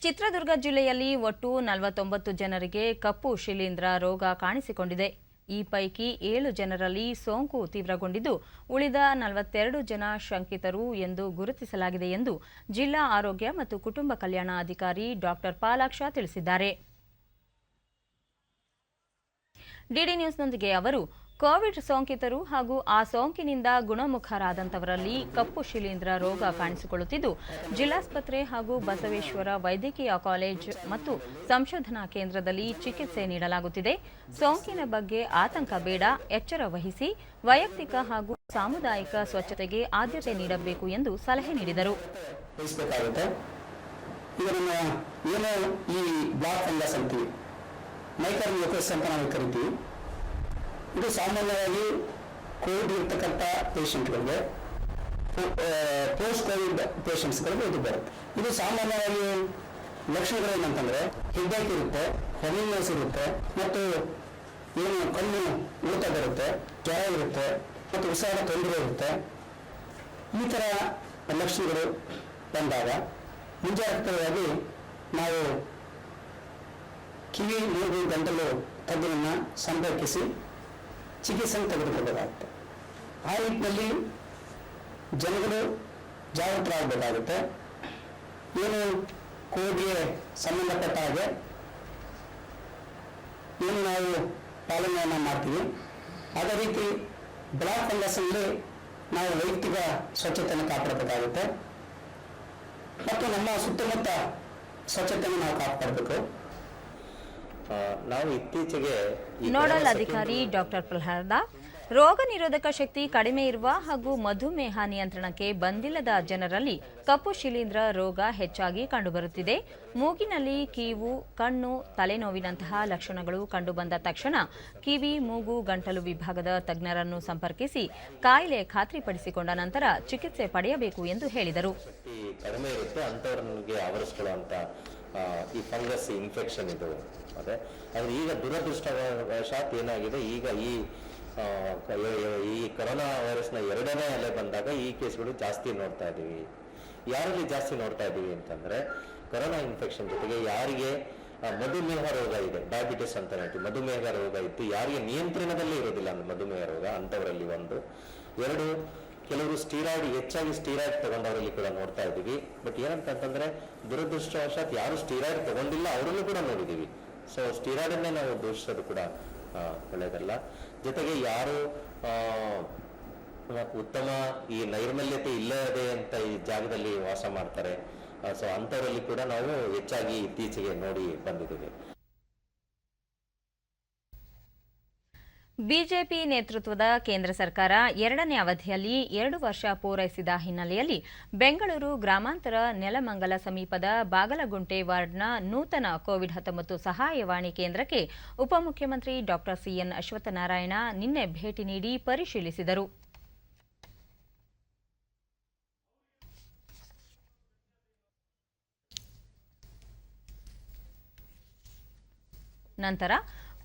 [SPEAKER 1] ಚಿತ್ರದುರ್ಗ ಜಿಲ್ಲೆಯಲ್ಲಿ ಒಟ್ಟು 49 ಜನರಿಗೆ ಕಪ್ಪು ಶಿಲೀಂಧ್ರ ರೋಗ ಕಾಣಿಸಿಕೊಂಡಿದೆ. ಈ ಪೈಕಿ 7 ಜನರಲ್ಲಿ ಸೋಂಕು ತೀವ್ರಗೊಂಡಿದ್ದು, ಉಳಿದ 42 ಜನ ಶಂಕಿತರು ಎಂದು ಗುರುತಿಸಲಾಗಿದೆ ಎಂದು ಜಿಲ್ಲಾ ಆರೋಗ್ಯ ಮತ್ತು ಕುಟುಂಬ ಕಲ್ಯಾಣ ಅಧಿಕಾರಿ ಡಾ ಪಾಲಾಕ್ಷ ತಿಳಿಸಿದ್ದಾರೆ. ಡಿಡಿ ನ್ಯೂಸ್ನೊಂದಿಗೆ ಅವರು, ಕೋವಿಡ್ ಸೋಂಕಿತರು ಹಾಗೂ ಆ ಸೋಂಕಿನಿಂದ ಗುಣಮುಖರಾದಂತವರಲ್ಲಿ ಕಪ್ಪು ಶಿಲೀಂಧ್ರ ರೋಗ ಕಾಣಿಸಿಕೊಳ್ಳುತ್ತಿದ್ದು, ಜಿಲ್ಲಾಸ್ಪತ್ರೆ ಹಾಗೂ ಬಸವೇಶ್ವರ ವೈದ್ಯಕೀಯ ಕಾಲೇಜ್ ಮತ್ತು ಸಂಶೋಧನಾ ಕೇಂದ್ರದಲ್ಲಿ ಚಿಕಿತ್ಸೆ ನೀಡಲಾಗುತ್ತಿದೆ. ಸೋಂಕಿನ ಬಗ್ಗೆ ಆತಂಕ ಬೇಡ, ಎಚ್ಚರ ವಹಿಸಿ ವೈಯಕ್ತಿಕ ಹಾಗೂ ಸಾಮುದಾಯಿಕ ಸ್ವಚ್ಛತೆಗೆ ಆದ್ಯತೆ ನೀಡಬೇಕು ಎಂದು ಸಲಹೆ ನೀಡಿದರು.
[SPEAKER 5] ಇದು ಸಾಮಾನ್ಯವಾಗಿ ಕೋವಿಡ್ ಇರ್ತಕ್ಕಂಥ ಪೇಷಂಟ್ಗಳಿಗೆ, ಪೋಸ್ಟ್ ಕೋವಿಡ್ ಪೇಷಂಟ್ಸ್ಗಳಿಗೆ ಇದು ಬರುತ್ತೆ. ಇದು ಸಾಮಾನ್ಯವಾಗಿ ಲಕ್ಷಣಗಳು ಏನಂತಂದ್ರೆ ಹೆಡ್ಡೇಕ್ ಇರುತ್ತೆ, ಹೆವಿನೆಸ್ ಇರುತ್ತೆ, ಮತ್ತು ಏನು ಕಣ್ಣು ಊತ ಬರುತ್ತೆ, ಜ್ವರ ಇರುತ್ತೆ, ಮತ್ತು ಉಸಿರಾಟ ತೊಂದರೆ ಇರುತ್ತೆ. ಈ ಥರ ಲಕ್ಷಣಗಳು ಬಂದಾಗ ಮುಂಜಾಗ್ರತೆಯಾಗಿ ನಾವು ಕಿವಿ, ಮೂಗು, ಗಂಟಲು ತಜ್ಞರನ್ನು ಸಂಪರ್ಕಿಸಿ ಚಿಕಿತ್ಸೆ ತೆಗೆದುಕೊಳ್ಳಬೇಕಾಗುತ್ತೆ. ಆ ನಿಟ್ಟಿನಲ್ಲಿ ಜನಗಳು ಜಾಗೃತರಾಗಬೇಕಾಗುತ್ತೆ. ಏನು ಕೋವಿಡ್ಗೆ ಸಂಬಂಧಪಟ್ಟ ಹಾಗೆ ಏನು ನಾವು ಪಾಲನೆಯನ್ನು ಮಾಡ್ತೀವಿ, ಅದೇ ರೀತಿ ಬ್ಲಾಕ್ ಫಂಗಸ್ನಲ್ಲಿ ನಾವು ವೈಯಕ್ತಿಕ ಸ್ವಚ್ಛತೆಯನ್ನು ಕಾಪಾಡಬೇಕಾಗುತ್ತೆ ಮತ್ತು ನಮ್ಮ ಸುತ್ತಮುತ್ತ ಸ್ವಚ್ಛತೆಯನ್ನು ನಾವು ಕಾಪಾಡಬೇಕು.
[SPEAKER 6] ನಾವು ಇತ್ತೀಚೆಗೆ
[SPEAKER 1] ನೋಡಲ್ ಅಧಿಕಾರಿ ಡಾಕ್ಟರ್ ಪ್ರಹ್ಲಾದ, ರೋಗ ನಿರೋಧಕ ಶಕ್ತಿ ಕಡಿಮೆ ಇರುವ ಹಾಗೂ ಮಧುಮೇಹ ನಿಯಂತ್ರಣಕ್ಕೆ ಬಂದಿಲ್ಲದ ಜನರಲ್ಲಿ ಕಪ್ಪು ಶಿಲೀಂಧ್ರ ರೋಗ ಹೆಚ್ಚಾಗಿ ಕಂಡುಬರುತ್ತಿದೆ. ಮೂಗಿನಲ್ಲಿ ಕೀವು, ಕಣ್ಣು, ತಲೆನೋವಿನಂತಹ ಲಕ್ಷಣಗಳು ಕಂಡುಬಂದ ತಕ್ಷಣ ಕಿವಿ, ಮೂಗು, ಗಂಟಲು ವಿಭಾಗದ ತಜ್ಞರನ್ನು ಸಂಪರ್ಕಿಸಿ ಕಾಯಿಲೆ ಖಾತ್ರಿಪಡಿಸಿಕೊಂಡ ನಂತರ ಚಿಕಿತ್ಸೆ ಪಡೆಯಬೇಕು ಎಂದು ಹೇಳಿದರು.
[SPEAKER 6] ಕಡಿಮೆ ಇರುತ್ತೆ ಅಂತವರಿಗೆ ಆವರಿಸಿಕೊಳ್ಳುವಂತ ಈ ಫಂಗಸ್ ಇನ್ಫೆಕ್ಷನ್ ಇದು ಅದೇ. ಆದರೆ ಈಗ ದುರದೃಷ್ಟವಶಾತ್ ಏನಾಗಿದೆ, ಈಗ ಈ ಕೊರೋನಾ ವೈರಸ್ನ 2ನೇ ಅಲೆ ಬಂದಾಗ ಈ ಕೇಸ್ಗಳು ಜಾಸ್ತಿ ನೋಡ್ತಾ ಇದ್ದೀವಿ. ಯಾರಲ್ಲಿ ಜಾಸ್ತಿ ನೋಡ್ತಾ ಇದ್ದೀವಿ ಅಂತಂದ್ರೆ, ಕೊರೋನಾ ಇನ್ಫೆಕ್ಷನ್ ಜೊತೆಗೆ ಯಾರಿಗೆ ಮಧುಮೇಹ ರೋಗ ಇದೆ, ಡಯಾಬಿಟಿಸ್ ಅಂತ ಹೇಳ್ತೀವಿ, ಮಧುಮೇಹ ರೋಗ ಇತ್ತು, ಯಾರಿಗೆ ನಿಯಂತ್ರಣದಲ್ಲಿ ಇರೋದಿಲ್ಲ ಮಧುಮೇಹ ರೋಗ ಅಂಥವರಲ್ಲಿ 1, 2 ಕೆಲವರು ಹೆಚ್ಚಾಗಿ ಸ್ಟೀರಾಯ್ಡ್ ತಗೊಂಡವರಲ್ಲಿ ಕೂಡ ನೋಡ್ತಾ ಇದ್ದೀವಿ. ಬಟ್ ಏನಂತಂದ್ರೆ ದುರದೃಷ್ಟವಶಾತ್ ಯಾರು ಸ್ಟೀರಾಯ್ಡ್ ತಗೊಂಡಿಲ್ಲ ಅವರಲ್ಲೂ ಕೂಡ ನೋಡಿದ್ದೀವಿ. ಸೊ ಸ್ಟೀರಾಯ್ಡನ್ನೇ ನಾವು ದೂಷಿಸೋದು ಕೂಡ ಒಳ್ಳೆಯದಲ್ಲ. ಜೊತೆಗೆ ಯಾರು ಉತ್ತಮ ಈ ನೈರ್ಮಲ್ಯತೆ ಇಲ್ಲದೆ ಅಂತ ಈ ಜಾಗದಲ್ಲಿ ವಾಸ ಮಾಡ್ತಾರೆ, ಸೊ ಅಂಥವರಲ್ಲಿ ಕೂಡ ನಾವು ಹೆಚ್ಚಾಗಿ ಇತ್ತೀಚೆಗೆ ನೋಡಿ ಬಂದಿದ್ದೀವಿ.
[SPEAKER 1] ಬಿಜೆಪಿ ನೇತೃತ್ವದ ಕೇಂದ್ರ ಸರ್ಕಾರ 2ನೇ ಅವಧಿಯಲ್ಲಿ 2 ವರ್ಷ ಪೂರೈಸಿದ ಹಿನ್ನೆಲೆಯಲ್ಲಿ ಬೆಂಗಳೂರು ಗ್ರಾಮಾಂತರ ನೆಲಮಂಗಲ ಸಮೀಪದ ಬಾಗಲಗುಂಟೆ ವಾರ್ಡ್ನ ನೂತನ ಕೋವಿಡ್-19 ಸಹಾಯವಾಣಿ ಕೇಂದ್ರಕ್ಕೆ ಉಪಮುಖ್ಯಮಂತ್ರಿ ಡಾ ಸಿಎನ್ ಅಶ್ವತ್ಥನಾರಾಯಣ ನಿನ್ನೆ ಭೇಟಿ ನೀಡಿ ಪರಿಶೀಲಿಸಿದರು. ನಂತರ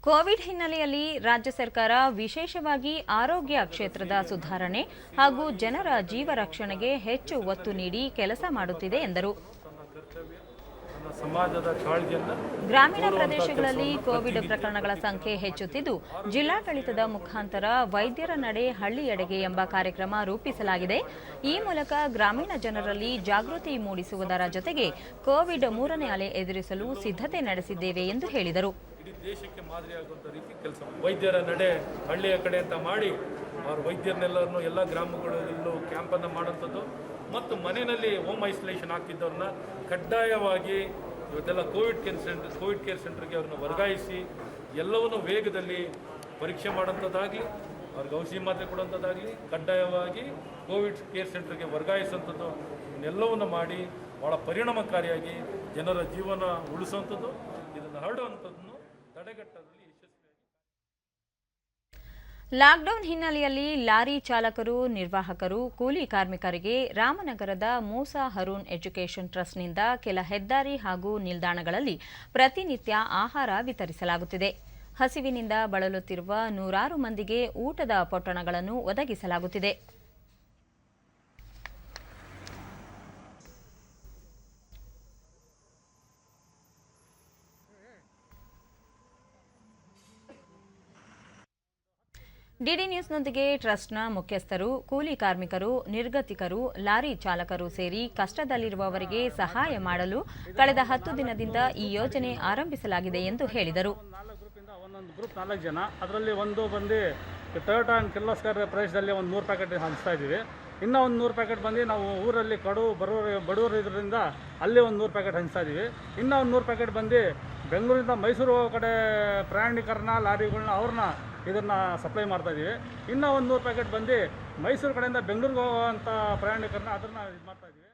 [SPEAKER 1] ಕೋವಿಡ್ ಹಿನ್ನೆಲೆಯಲ್ಲಿ ರಾಜ್ಯ ಸರ್ಕಾರ ವಿಶೇಷವಾಗಿ ಆರೋಗ್ಯ ಕ್ಷೇತ್ರದ ಸುಧಾರಣೆ ಹಾಗೂ ಜನರ ಜೀವ ರಕ್ಷಣೆಗೆ ಹೆಚ್ಚು ಒತ್ತು ನೀಡಿ ಕೆಲಸ ಮಾಡುತ್ತಿದೆ ಎಂದರು. ಗ್ರಾಮೀಣ ಪ್ರದೇಶಗಳಲ್ಲಿ ಕೋವಿಡ್ ಪ್ರಕರಣಗಳ ಸಂಖ್ಯೆ ಹೆಚ್ಚುತ್ತಿದ್ದು, ಜಿಲ್ಲಾಡಳಿತದ ಮುಖಾಂತರ ವೈದ್ಯರ ನಡೆ ಹಳ್ಳಿಯೆಡೆಗೆ ಎಂಬ ಕಾರ್ಯಕ್ರಮ ರೂಪಿಸಲಾಗಿದೆ. ಈ ಮೂಲಕ ಗ್ರಾಮೀಣ ಜನರಲ್ಲಿ ಜಾಗೃತಿ ಮೂಡಿಸುವುದರ ಜೊತೆಗೆ ಕೋವಿಡ್ 3ನೇ ಅಲೆ ಎದುರಿಸಲು ಸಿದ್ಧತೆ ನಡೆಸಿದ್ದೇವೆ ಎಂದು ಹೇಳಿದರು.
[SPEAKER 7] ದೇಶಕ್ಕೆ ಮಾದರಿಯಾಗುವಂಥ ರೀತಿ ಕೆಲಸ ವೈದ್ಯರ ನಡೆ ಹಳ್ಳಿಯ ಕಡೆ ಅಂತ ಮಾಡಿ ಅವ್ರ ವೈದ್ಯರನ್ನೆಲ್ಲರನ್ನು ಎಲ್ಲ ಗ್ರಾಮಗಳಲ್ಲೂ ಕ್ಯಾಂಪನ್ನು ಮಾಡೋಂಥದ್ದು ಮತ್ತು ಮನೆಯಲ್ಲಿ ಹೋಮ್ ಐಸೋಲೇಷನ್ ಆಗ್ತಿದ್ದವ್ರನ್ನ ಕಡ್ಡಾಯವಾಗಿ ಇವತ್ತೆಲ್ಲ ಕೋವಿಡ್ ಕೇರ್ ಸೆಂಟರ್ಗೆ ಅವ್ರನ್ನ ವರ್ಗಾಯಿಸಿ ಎಲ್ಲವನ್ನೂ ವೇಗದಲ್ಲಿ ಪರೀಕ್ಷೆ ಮಾಡೋಂಥದ್ದಾಗಲಿ ಅವ್ರಿಗೆ ಔಷಧಿ ಮಾತ್ರೆ ಕೊಡುವಂಥದ್ದಾಗಲಿ ಕಡ್ಡಾಯವಾಗಿ ಕೋವಿಡ್ ಕೇರ್ ಸೆಂಟರ್ಗೆ ವರ್ಗಾಯಿಸುವಂಥದ್ದು ಇನ್ನೆಲ್ಲವನ್ನು ಮಾಡಿ ಭಾಳ ಪರಿಣಾಮಕಾರಿಯಾಗಿ ಜನರ ಜೀವನ ಉಳಿಸುವಂಥದ್ದು ಇದನ್ನು ಹರಡುವಂಥದ್ದನ್ನು ತಡೆಗಟ್ಟುವಲ್ಲಿ ಯಶಸ್ವಿಯಾಗಿ.
[SPEAKER 1] ಲಾಕ್ಡೌನ್ ಹಿನ್ನೆಲೆಯಲ್ಲಿ ಲಾರಿ ಚಾಲಕರು, ನಿರ್ವಾಹಕರು, ಕೂಲಿ ಕಾರ್ಮಿಕರಿಗೆ ರಾಮನಗರದ ಮೂಸಾ ಹರೂನ್ ಎಜುಕೇಷನ್ ಟ್ರಸ್ಟ್ನಿಂದ ಕೆಲ ಹೆದ್ದಾರಿ ಹಾಗೂ ನಿಲ್ದಾಣಗಳಲ್ಲಿ ಪ್ರತಿನಿತ್ಯ ಆಹಾರ ವಿತರಿಸಲಾಗುತ್ತಿದೆ. ಹಸಿವಿನಿಂದ ಬಳಲುತ್ತಿರುವ ನೂರಾರು ಮಂದಿಗೆ ಊಟದ ಪೊಟ್ಟಣಗಳನ್ನು ಒದಗಿಸಲಾಗುತ್ತಿದೆ. ಡಿಡಿ ನ್ಯೂಸ್ನೊಂದಿಗೆ ಟ್ರಸ್ಟ್ನ ಮುಖ್ಯಸ್ಥರು, ಕೂಲಿ ಕಾರ್ಮಿಕರು, ನಿರ್ಗತಿಕರು, ಲಾರಿ ಚಾಲಕರು ಸೇರಿ ಕಷ್ಟದಲ್ಲಿರುವವರಿಗೆ ಸಹಾಯ ಮಾಡಲು ಕಳೆದ 10 ದಿನದಿಂದ ಈ ಯೋಜನೆ ಆರಂಭಿಸಲಾಗಿದೆ ಎಂದು ಹೇಳಿದರು.
[SPEAKER 8] ಒಂದೊಂದು ಗ್ರೂಪ್ 4 ಜನ, ಅದರಲ್ಲಿ ಒಂದು ಬಂದು ಟೊಯೋಟಾ ಆ್ಯಂಡ್ ಕಿರ್ಲೋಸ್ಕರ್ ಪ್ರದೇಶದಲ್ಲಿ ಒಂದು 100 ಪ್ಯಾಕೆಟ್ ಹಂಚ್ತಾ ಇದ್ದೀವಿ. ಇನ್ನೂ ಒಂದು 100 ಪ್ಯಾಕೆಟ್ ಬಂದು ನಾವು ಊರಲ್ಲಿ ಬಡವರು ಇದರಿಂದ ಅಲ್ಲಿ ಒಂದು 100 ಪ್ಯಾಕೆಟ್ ಹಂಚ್ತಾ ಇದ್ದೀವಿ. ಇನ್ನೂ ಒಂದು 100 ಪ್ಯಾಕೆಟ್ ಬಂದು ಬೆಂಗಳೂರಿಂದ ಮೈಸೂರು ಹೋಗೋ ಕಡೆ ಪ್ರಯಾಣಿಕರನ್ನ ಲಾರಿಗಳನ್ನ ಅವ್ರನ್ನ ಇದನ್ನು ಸಪ್ಲೈ ಮಾಡ್ತಾ ಇದ್ದೀವಿ. ಇನ್ನೂ ಒಂದು 100 ಪ್ಯಾಕೆಟ್ ಬಂದು ಮೈಸೂರು ಕಡೆಯಿಂದ ಬೆಂಗಳೂರಿಗೆ ಹೋಗುವಂಥ ಪ್ರಯಾಣಿಕರನ್ನ ಅದನ್ನು ಇದು ಮಾಡ್ತಾ ಇದ್ದೀವಿ.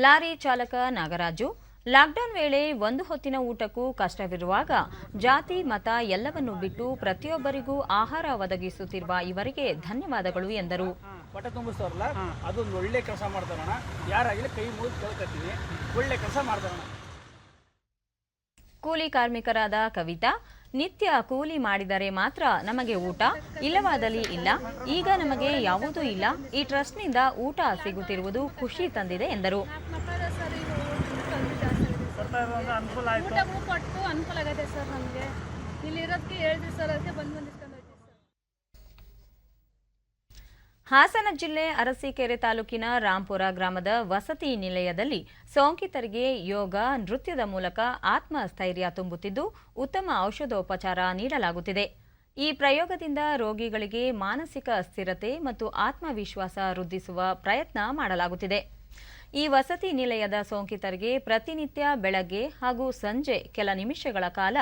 [SPEAKER 1] ಲಾರಿ ಚಾಲಕ ನಾಗರಾಜು, ಲಾಕ್ಡೌನ್ ವೇಳೆ ಒಂದು ಹೊತ್ತಿನ ಊಟಕ್ಕೂ ಕಷ್ಟವಿರುವಾಗ ಜಾತಿ ಮತ ಎಲ್ಲವನ್ನೂ ಬಿಟ್ಟು ಪ್ರತಿಯೊಬ್ಬರಿಗೂ ಆಹಾರ ಒದಗಿಸುತ್ತಿರುವ ಇವರಿಗೆ ಧನ್ಯವಾದಗಳು ಎಂದರು.
[SPEAKER 5] ಹೊಟ್ಟೆ ತುಂಬಿಸ್ತಾರಲ್ಲ, ಅದೊಂದು ಒಳ್ಳೆ ಕೆಲಸ ಮಾಡ್ತಾರಣ. ಯಾರಾಗಲಿ ಕೈ ಮುಗಿದು ಕೇಳ್ಕೊತೀವಿ, ಒಳ್ಳೆ ಕೆಲಸ ಮಾಡ್ತಾರಣ.
[SPEAKER 1] ಕೂಲಿ ಕಾರ್ಮಿಕರಾದ ಕವಿತಾ, ನಿತ್ಯ ಕೂಲಿ ಮಾಡಿದರೆ ಮಾತ್ರ ನಮಗೆ ಊಟ, ಇಲ್ಲವಾದಲ್ಲಿ ಇಲ್ಲ. ಈಗ ನಮಗೆ ಯಾವುದೂ ಇಲ್ಲ. ಈ ಟ್ರಸ್ಟ್ನಿಂದ ಊಟ ಸಿಗುತ್ತಿರುವುದು ಖುಷಿ ತಂದಿದೆ ಎಂದರು.
[SPEAKER 5] ಅನುಕೂಲ ಆಯಿತು,
[SPEAKER 9] ಊಟ ಕೊಟ್ಟು ಅನುಕೂಲ ಆಗೈತೆ ಸರ್. ನಮಗೆ ಇಲ್ಲಿರೋದಕ್ಕೆ ಹೇಳಿದ್ರಿ ಸರ್, ಅದಕ್ಕೆ ಬಂದ್ಕೊಂಡು ಹೋಗ್ತೀವಿ ಸರ್.
[SPEAKER 1] ಹಾಸನ ಜಿಲ್ಲೆ ಅರಸೀಕೆರೆ ತಾಲೂಕಿನ ರಾಂಪುರ ಗ್ರಾಮದ ವಸತಿ ನಿಲಯದಲ್ಲಿ ಸೋಂಕಿತರಿಗೆ ಯೋಗ, ನೃತ್ಯದ ಮೂಲಕ ಆತ್ಮಸ್ಥೈರ್ಯ ತುಂಬುತ್ತಿದ್ದು ಉತ್ತಮ ಔಷಧೋಪಚಾರ ನೀಡಲಾಗುತ್ತಿದೆ. ಈ ಪ್ರಯೋಗದಿಂದ ರೋಗಿಗಳಿಗೆ ಮಾನಸಿಕ ಸ್ಥಿರತೆ ಮತ್ತು ಆತ್ಮವಿಶ್ವಾಸ ವೃದ್ಧಿಸುವ ಪ್ರಯತ್ನ ಮಾಡಲಾಗುತ್ತಿದೆ. ಈ ವಸತಿ ನಿಲಯದ ಸೋಂಕಿತರಿಗೆ ಪ್ರತಿನಿತ್ಯ ಬೆಳಗ್ಗೆ ಹಾಗೂ ಸಂಜೆ ಕೆಲ ನಿಮಿಷಗಳ ಕಾಲ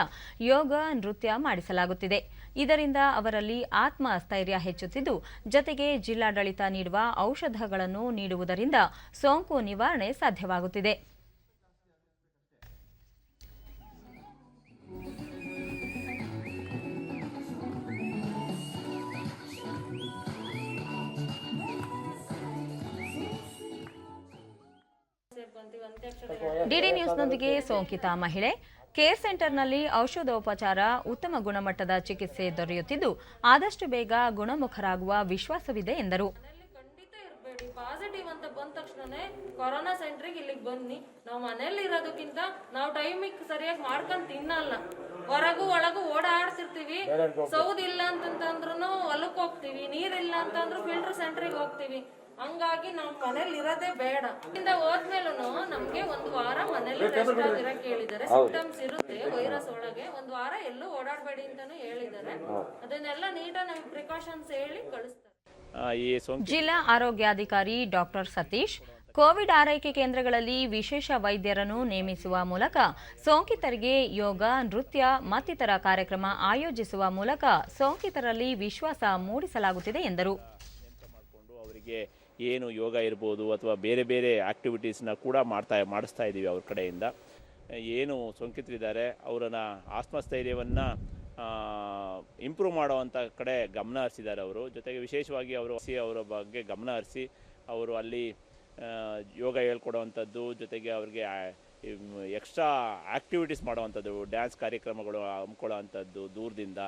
[SPEAKER 1] ಯೋಗ, ನೃತ್ಯ ಮಾಡಿಸಲಾಗುತ್ತಿದೆ. ಇದರಿಂದ ಅವರಲ್ಲಿ ಆತ್ಮಸ್ಥೈರ್ಯ ಹೆಚ್ಚುತ್ತಿದ್ದು, ಜತೆಗೆ ಜಿಲ್ಲಾಡಳಿತ ನೀಡುವ ಔಷಧಗಳನ್ನು ನೀಡುವುದರಿಂದ ಸೋಂಕು ನಿವಾರಣೆ ಸಾಧ್ಯವಾಗುತ್ತಿದೆ. ಡಿಡಿ ನ್ಯೂಸ್ನೊಂದಿಗೆ ಸೋಂಕಿತ ಮಹಿಳೆ, ಕೇರ್ ಸೆಂಟರ್ನಲ್ಲಿ ಔಷಧೋಪಚಾರ, ಉತ್ತಮ ಗುಣಮಟ್ಟದ ಚಿಕಿತ್ಸೆ ದೊರೆಯುತ್ತಿದ್ದು ಆದಷ್ಟು ಬೇಗ ಗುಣಮುಖರಾಗುವ ವಿಶ್ವಾಸವಿದೆ ಎಂದರು.
[SPEAKER 10] ಖಂಡಿತ ಇರಬೇಡಿ, ಪಾಸಿಟಿವ್ ಅಂತ ಬಂದ ತಕ್ಷಣನೇ ಕೊರೋನಾ ಸೆಂಟ್ರಿಗೆ ಇಲ್ಲಿಗೆ ಬನ್ನಿ. ನಾವು ಮನೇಲಿ ಇರೋದಕ್ಕಿಂತ ನಾವು ಟೈಮಿಗೆ ಸರಿಯಾಗಿ ಮಾಡ್ಕೊಂಡು ತಿನ್ನಲ್ಲ, ಹೊರಗೂ ಒಳಗೂ ಓಡಾಡ್ತಿರ್ತೀವಿ. ಸೌದಿಲ್ಲ ಅಂತಂದ್ರೂ ಹೊಲಕ್ಕೆ ಹೋಗ್ತೀವಿ, ನೀರಿಲ್ಲ ಅಂತಂದ್ರೂ ಫಿಲ್ಟರ್ ಸೆಂಟ್ರಿಗೆ ಹೋಗ್ತೀವಿ. ಹಂಗಾಗಿ ನಾವು ಮನೇಲಿ ಇರೋದೇ ಬೇಡ. ಇಂದ ಹೋದ್ಮೇಲೂ ನಮ್ಗೆ 1 ವಾರ ಮನೇಲಿ ರೆಸ್ಟ್ ಆಗಿರಕ್ಕೆ ಹೇಳಿದ್ದಾರೆ. ಸಿಂಪ್ಟಮ್ಸ್ ಇರುತ್ತೆ ವೈರಸ್ ಒಳಗೆ, 1 ವಾರ ಎಲ್ಲೂ ಓಡಾಡಬೇಡಿ ಅಂತಾನು ಹೇಳಿದ್ದಾರೆ. ಅದನ್ನೆಲ್ಲ ನೀಟಾಗಿ ನಮ್ಗೆ ಪ್ರಿಕಾಷನ್ಸ್ ಹೇಳಿ ಕಳಿಸ್ತಾರೆ.
[SPEAKER 1] ಜಿಲ್ಲಾ ಆರೋಗ್ಯಾಧಿಕಾರಿ ಡಾಕ್ಟರ್ ಸತೀಶ್, ಕೋವಿಡ್ ಆರೈಕೆ ಕೇಂದ್ರಗಳಲ್ಲಿ ವಿಶೇಷ ವೈದ್ಯರನ್ನು ನೇಮಿಸುವ ಮೂಲಕ ಸೋಂಕಿತರಿಗೆ ಯೋಗ, ನೃತ್ಯ ಮತ್ತಿತರ ಕಾರ್ಯಕ್ರಮ ಆಯೋಜಿಸುವ ಮೂಲಕ ಸೋಂಕಿತರಲ್ಲಿ ವಿಶ್ವಾಸ ಮೂಡಿಸಲಾಗುತ್ತಿದೆ ಎಂದರು.
[SPEAKER 11] ಅವರಿಗೆ ಏನು ಯೋಗ ಇರ್ಬೋದು ಅಥವಾ ಬೇರೆ ಬೇರೆ ಆಕ್ಟಿವಿಟೀಸ್ನ ಕೂಡ ಮಾಡಿಸ್ತಾ ಇದ್ದೀವಿ. ಅವ್ರ ಕಡೆಯಿಂದ ಏನು ಸೋಂಕಿತರಿದ್ದಾರೆ ಅವರನ್ನು ಆತ್ಮಸ್ಥೈರ್ಯವನ್ನು ಇಂಪ್ರೂವ್ ಮಾಡುವಂಥ ಕಡೆ ಗಮನ ಹರಿಸಿದ್ದಾರೆ. ಅವರು ಜೊತೆಗೆ ವಿಶೇಷವಾಗಿ ಅವರ ಬಗ್ಗೆ ಗಮನ ಹರಿಸಿ ಅವರು ಅಲ್ಲಿ ಯೋಗ ಹೇಳ್ಕೊಡುವಂಥದ್ದು, ಜೊತೆಗೆ ಅವ್ರಿಗೆ ಎಕ್ಸ್ಟ್ರಾ ಆ್ಯಕ್ಟಿವಿಟೀಸ್ ಮಾಡುವಂಥದ್ದು, ಡ್ಯಾನ್ಸ್ ಕಾರ್ಯಕ್ರಮಗಳು ಹಮ್ಮಿಕೊಳ್ಳುವಂಥದ್ದು ದೂರದಿಂದ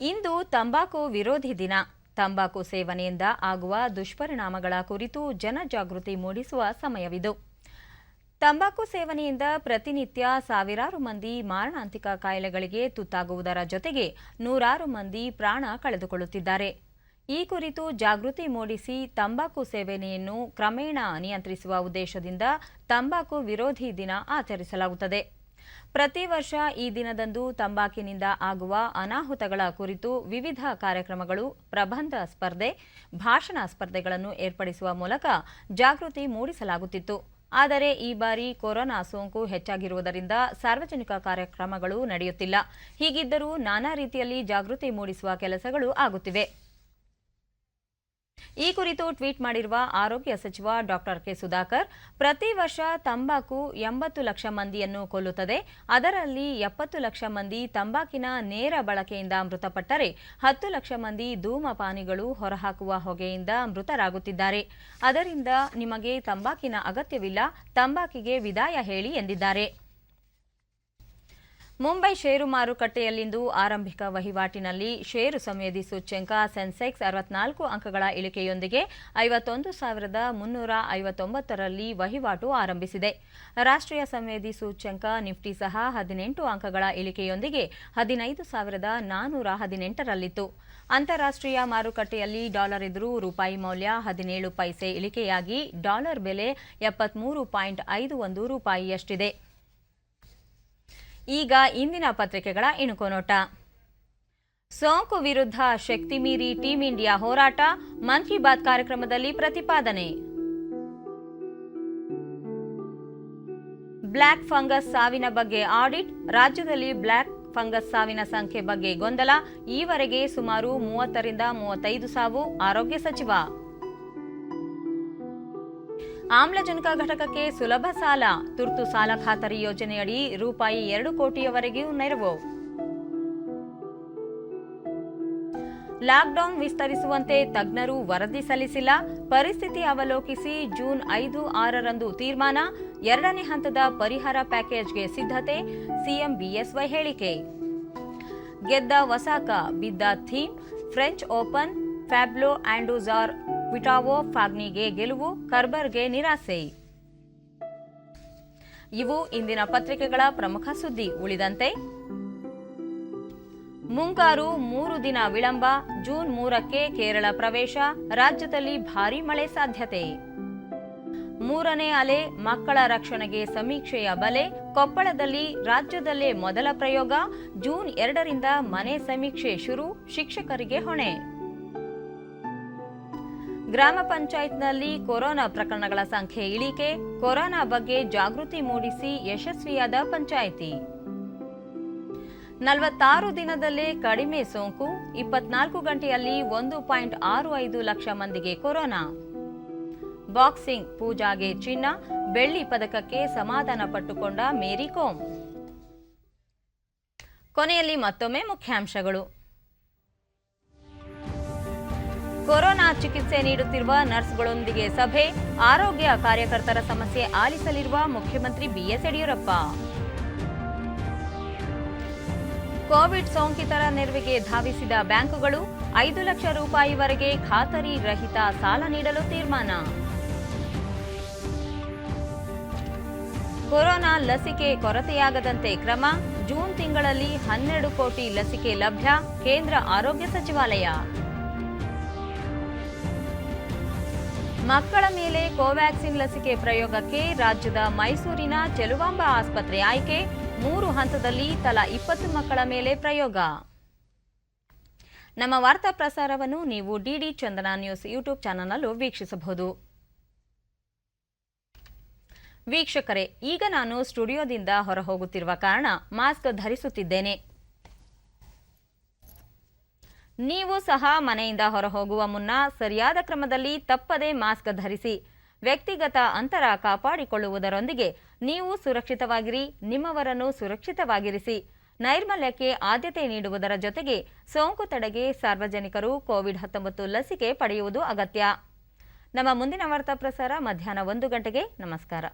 [SPEAKER 1] ಇಂದು ತಂಬಾಕು ವಿರೋಧಿ ದಿನ. ತಂಬಾಕು ಸೇವನೆಯಿಂದ ಆಗುವ ದುಷ್ಪರಿಣಾಮಗಳ ಕುರಿತು ಜನಜಾಗೃತಿ ಮೂಡಿಸುವ ಸಮಯವಿದು. ತಂಬಾಕು ಸೇವನೆಯಿಂದ ಪ್ರತಿನಿತ್ಯ ಸಾವಿರಾರು ಮಂದಿ ಮಾರಣಾಂತಿಕ ಕಾಯಿಲೆಗಳಿಗೆ ತುತ್ತಾಗುವುದರ ಜೊತೆಗೆ ನೂರಾರು ಮಂದಿ ಪ್ರಾಣ ಕಳೆದುಕೊಳ್ಳುತ್ತಿದ್ದಾರೆ. ಈ ಕುರಿತು ಜಾಗೃತಿ ಮೂಡಿಸಿ ತಂಬಾಕು ಸೇವನೆಯನ್ನು ಕ್ರಮೇಣ ನಿಯಂತ್ರಿಸುವ ಉದ್ದೇಶದಿಂದ ತಂಬಾಕು ವಿರೋಧಿ ದಿನ ಆಚರಿಸಲಾಗುತ್ತದೆ. ಪ್ರತಿ ವರ್ಷ ಈ ದಿನದಂದು ತಂಬಾಕಿನಿಂದ ಆಗುವ ಅನಾಹುತಗಳ ಕುರಿತು ವಿವಿಧ ಕಾರ್ಯಕ್ರಮಗಳು, ಪ್ರಬಂಧ ಸ್ಪರ್ಧೆ, ಭಾಷಣ ಸ್ಪರ್ಧೆಗಳನ್ನು ಏರ್ಪಡಿಸುವ ಮೂಲಕ ಜಾಗೃತಿ ಮೂಡಿಸಲಾಗುತ್ತಿತ್ತು. ಆದರೆ ಈ ಬಾರಿ ಕೊರೋನಾ ಸೋಂಕು ಹೆಚ್ಚಾಗಿರುವುದರಿಂದ ಸಾರ್ವಜನಿಕ ಕಾರ್ಯಕ್ರಮಗಳು ನಡೆಯುತ್ತಿಲ್ಲ. ಹೀಗಿದ್ದರೂ ನಾನಾ ರೀತಿಯಲ್ಲಿ ಜಾಗೃತಿ ಮೂಡಿಸುವ ಕೆಲಸಗಳು ಆಗುತ್ತಿವೆ. ಈ ಕುರಿತು ಟ್ವೀಟ್ ಮಾಡಿರುವ ಆರೋಗ್ಯ ಸಚಿವ ಡಾಕ್ಟರ್ ಕೆ ಸುಧಾಕರ್, ಪ್ರತಿ ವರ್ಷ ತಂಬಾಕು 80 ಲಕ್ಷ ಮಂದಿಯನ್ನು ಕೊಲ್ಲುತ್ತದೆ. ಅದರಲ್ಲಿ 70 ಲಕ್ಷ ಮಂದಿ ತಂಬಾಕಿನ ನೇರ ಬಳಕೆಯಿಂದ ಮೃತಪಟ್ಟರೆ 10 ಲಕ್ಷ ಮಂದಿ ಧೂಮಪಾನಿಗಳು ಹೊರಹಾಕುವ ಹೊಗೆಯಿಂದ ಮೃತರಾಗುತ್ತಿದ್ದಾರೆ. ಅದರಿಂದ ನಿಮಗೆ ತಂಬಾಕಿನ ಅಗತ್ಯವಿಲ್ಲ, ತಂಬಾಕಿಗೆ ವಿದಾಯ ಹೇಳಿ ಎಂದಿದ್ದಾರೆ. ಮುಂಬೈ ಷೇರು ಮಾರುಕಟ್ಟೆಯಲ್ಲಿಂದು ಆರಂಭಿಕ ವಹಿವಾಟಿನಲ್ಲಿ ಷೇರು ಸಂವೇದಿ ಸೂಚ್ಯಂಕ ಸೆನ್ಸೆಕ್ಸ್ 64 ಅಂಕಗಳ ಇಳಿಕೆಯೊಂದಿಗೆ 51,359ರಲ್ಲಿ ವಹಿವಾಟು ಆರಂಭಿಸಿದೆ. ರಾಷ್ಟ್ರೀಯ ಸಂವೇದಿ ಸೂಚ್ಯಂಕ ನಿಫ್ಟಿ ಸಹ 18 ಅಂಕಗಳ ಇಳಿಕೆಯೊಂದಿಗೆ 15,418ರಲ್ಲಿತ್ತು. ಅಂತಾರಾಷ್ಟ್ರೀಯ ಮಾರುಕಟ್ಟೆಯಲ್ಲಿ ಡಾಲರ್ ಎದುರು ರೂಪಾಯಿ ಮೌಲ್ಯ 17 ಪೈಸೆ ಇಳಿಕೆಯಾಗಿ ಡಾಲರ್ ಬೆಲೆ 73.51 ರೂಪಾಯಿಯಷ್ಟಿದೆ. ಈಗ ಇಂದಿನ ಪತ್ರಿಕೆಗಳ ಇಣುಕೋನೋಟ. ಸೋಂಕು ವಿರುದ್ಧ ಶಕ್ತಿ ಮೀರಿ ಟೀಂ ಇಂಡಿಯಾ ಹೋರಾಟ, ಮನ್ ಕಿ ಬಾತ್ ಕಾರ್ಯಕ್ರಮದಲ್ಲಿ ಪ್ರತಿಪಾದನೆ. ಬ್ಲ್ಯಾಕ್ ಫಂಗಸ್ ಸಾವಿನ ಬಗ್ಗೆ ಆಡಿಟ್, ರಾಜ್ಯದಲ್ಲಿ ಬ್ಲ್ಯಾಕ್ ಫಂಗಸ್ ಸಾವಿನ ಸಂಖ್ಯೆ ಬಗ್ಗೆ ಗೊಂದಲ, ಈವರೆಗೆ ಸುಮಾರು 30ರಿಂದ 35 ಸಾವು, ಆರೋಗ್ಯ ಸಚಿವ. ಆಮ್ಲಜನಕ ಘಟಕಕ್ಕೆ ಸುಲಭ ಸಾಲ, ತುರ್ತು ಸಾಲ ಖಾತರಿ ಯೋಜನೆಯಡಿ ರೂಪಾಯಿ 2 ಕೋಟಿಯವರೆಗೂ ನೆರವು. ಲಾಕ್ಡೌನ್ ವಿಸ್ತರಿಸುವಂತೆ ತಜ್ಞರು ವರದಿ ಸಲ್ಲಿಸಿಲ್ಲ, ಪರಿಸ್ಥಿತಿ ಅವಲೋಕಿಸಿ ಜೂನ್ 5-6ರಂದು ತೀರ್ಮಾನ. 2ನೇ ಹಂತದ ಪರಿಹಾರ ಪ್ಯಾಕೇಜ್ಗೆ ಸಿದ್ಧತೆ, ಸಿಎಂ ಬಿಎಸ್ವೈ ಹೇಳಿಕೆ. ಗೆದ್ದ ಒಸಾಕ, ಬಿದ್ದ ಥೀಮ್, ಫ್ರೆಂಚ್ ಓಪನ್, ಫ್ಯಾಬ್ಲೋ ಆಂಡೂಜಾರ್ ವಿಟಾವೋ ಫಾಗ್ನಿಗೆ ಗೆಲುವು, ಕರ್ಬರ್ಗೆ ನಿರಾಸೆ. ಇವು ಇಂದಿನ ಪತ್ರಿಕೆಗಳ ಪ್ರಮುಖ ಸುದ್ದಿ. ಉಳಿದಂತೆ ಮುಂಗಾರು 3 ದಿನ ವಿಳಂಬ, ಜೂನ್ 3ಕ್ಕೆ ಕೇರಳ ಪ್ರವೇಶ, ರಾಜ್ಯದಲ್ಲಿ ಭಾರೀ ಮಳೆ ಸಾಧ್ಯತೆ. 3ನೇ ಅಲೆ, ಮಕ್ಕಳ ರಕ್ಷಣೆಗೆ ಸಮೀಕ್ಷೆಯ ಬಲೆ, ಕೊಪ್ಪಳದಲ್ಲಿ ರಾಜ್ಯದಲ್ಲೇ ಮೊದಲ ಪ್ರಯೋಗ, ಜೂನ್ 2ರಿಂದ ಮನೆ ಸಮೀಕ್ಷೆ ಶುರು, ಶಿಕ್ಷಕರಿಗೆ ಹೊಣೆ. ಗ್ರಾಮ ಪಂಚಾಯತ್ನಲ್ಲಿ ಕೊರೋನಾ ಪ್ರಕರಣಗಳ ಸಂಖ್ಯೆ ಇಳಿಕೆ, ಕೊರೋನಾ ಬಗ್ಗೆ ಜಾಗೃತಿ ಮೂಡಿಸಿ ಯಶಸ್ವಿಯಾದ ಪಂಚಾಯಿತಿ. 46 ದಿನದಲ್ಲೇ ಕಡಿಮೆ ಸೋಂಕು, 24 ಗಂಟೆಯಲ್ಲಿ 1.65 ಲಕ್ಷ ಮಂದಿಗೆ ಕೊರೋನಾ. ಬಾಕ್ಸಿಂಗ್, ಪೂಜಾಗೆ ಚಿನ್ನ, ಬೆಳ್ಳಿ ಪದಕಕ್ಕೆ ಸಮಾಧಾನ ಪಟ್ಟುಕೊಂಡ ಮೇರಿ ಕೋಮ್. ಕೊನೆಯಲ್ಲಿ ಮತ್ತೊಮ್ಮೆ ಮುಖ್ಯಾಂಶಗಳು. ಕೊರೋನಾ ಚಿಕಿತ್ಸೆ ನೀಡುತ್ತಿರುವ ನರ್ಸ್ಗಳೊಂದಿಗೆ ಸಭೆ, ಆರೋಗ್ಯ ಕಾರ್ಯಕರ್ತರ ಸಮಸ್ಯೆ ಆಲಿಸಲಿರುವ ಮುಖ್ಯಮಂತ್ರಿ ಬಿಎಸ್ ಯಡಿಯೂರಪ್ಪ. ಕೋವಿಡ್ ಸೋಂಕಿತರ ನೆರವಿಗೆ ಧಾವಿಸಿದ ಬ್ಯಾಂಕುಗಳು, 5 ಲಕ್ಷ ರೂಪಾಯಿವರೆಗೆ ಖಾತರಿ ರಹಿತ ಸಾಲ ನೀಡಲು ತೀರ್ಮಾನ. ಕೊರೋನಾ ಲಸಿಕೆ ಕೊರತೆಯಾಗದಂತೆ ಕ್ರಮ, ಜೂನ್ ತಿಂಗಳಲ್ಲಿ 12 ಕೋಟಿ ಲಸಿಕೆ ಲಭ್ಯ, ಕೇಂದ್ರ ಆರೋಗ್ಯ ಸಚಿವಾಲಯ. ಮಕ್ಕಳ ಮೇಲೆ ಕೋವ್ಯಾಕ್ಸಿನ್ ಲಸಿಕೆ ಪ್ರಯೋಗಕ್ಕೆ ರಾಜ್ಯದ ಮೈಸೂರಿನ ಚೆಲುವಾಂಬ ಆಸ್ಪತ್ರೆ ಆಯ್ಕೆ, 3 ಹಂತದಲ್ಲಿ ತಲಾ 20 ಮಕ್ಕಳ ಮೇಲೆ ಪ್ರಯೋಗ. ನಮ್ಮ ವಾರ್ತಾ ಪ್ರಸಾರವನ್ನು ನೀವು ಡಿಡಿ ಚಂದನ ನ್ಯೂಸ್ ಯೂಟ್ಯೂಬ್ ಚಾನೆಲ್ನಲ್ಲೂ ವೀಕ್ಷಿಸಬಹುದು. ವೀಕ್ಷಕರೇ, ಈಗ ನಾನು ಸ್ಟುಡಿಯೋದಿಂದ ಹೊರಹೋಗುತ್ತಿರುವ ಕಾರಣ ಮಾಸ್ಕ್ ಧರಿಸುತ್ತಿದ್ದೇನೆ. ನೀವು ಸಹ ಮನೆಯಿಂದ ಹೊರಹೋಗುವ ಮುನ್ನ ಸರಿಯಾದ ಕ್ರಮದಲ್ಲಿ ತಪ್ಪದೇ ಮಾಸ್ಕ್ ಧರಿಸಿ. ವ್ಯಕ್ತಿಗತ ಅಂತರ ಕಾಪಾಡಿಕೊಳ್ಳುವುದರೊಂದಿಗೆ ನೀವು ಸುರಕ್ಷಿತವಾಗಿರಿ, ನಿಮ್ಮವರನ್ನು ಸುರಕ್ಷಿತವಾಗಿರಿಸಿ. ನೈರ್ಮಲ್ಯಕ್ಕೆ ಆದ್ಯತೆ ನೀಡುವುದರ ಜೊತೆಗೆ ಸೋಂಕು ತಡೆಗೆ ಸಾರ್ವಜನಿಕರು ಕೋವಿಡ್-19 ಲಸಿಕೆ ಪಡೆಯುವುದು ಅಗತ್ಯ. ನಮ್ಮ ಮುಂದಿನ ವಾರ್ತಾ ಪ್ರಸಾರ ಮಧ್ಯಾಹ್ನ 1 ಗಂಟೆಗೆ. ನಮಸ್ಕಾರ.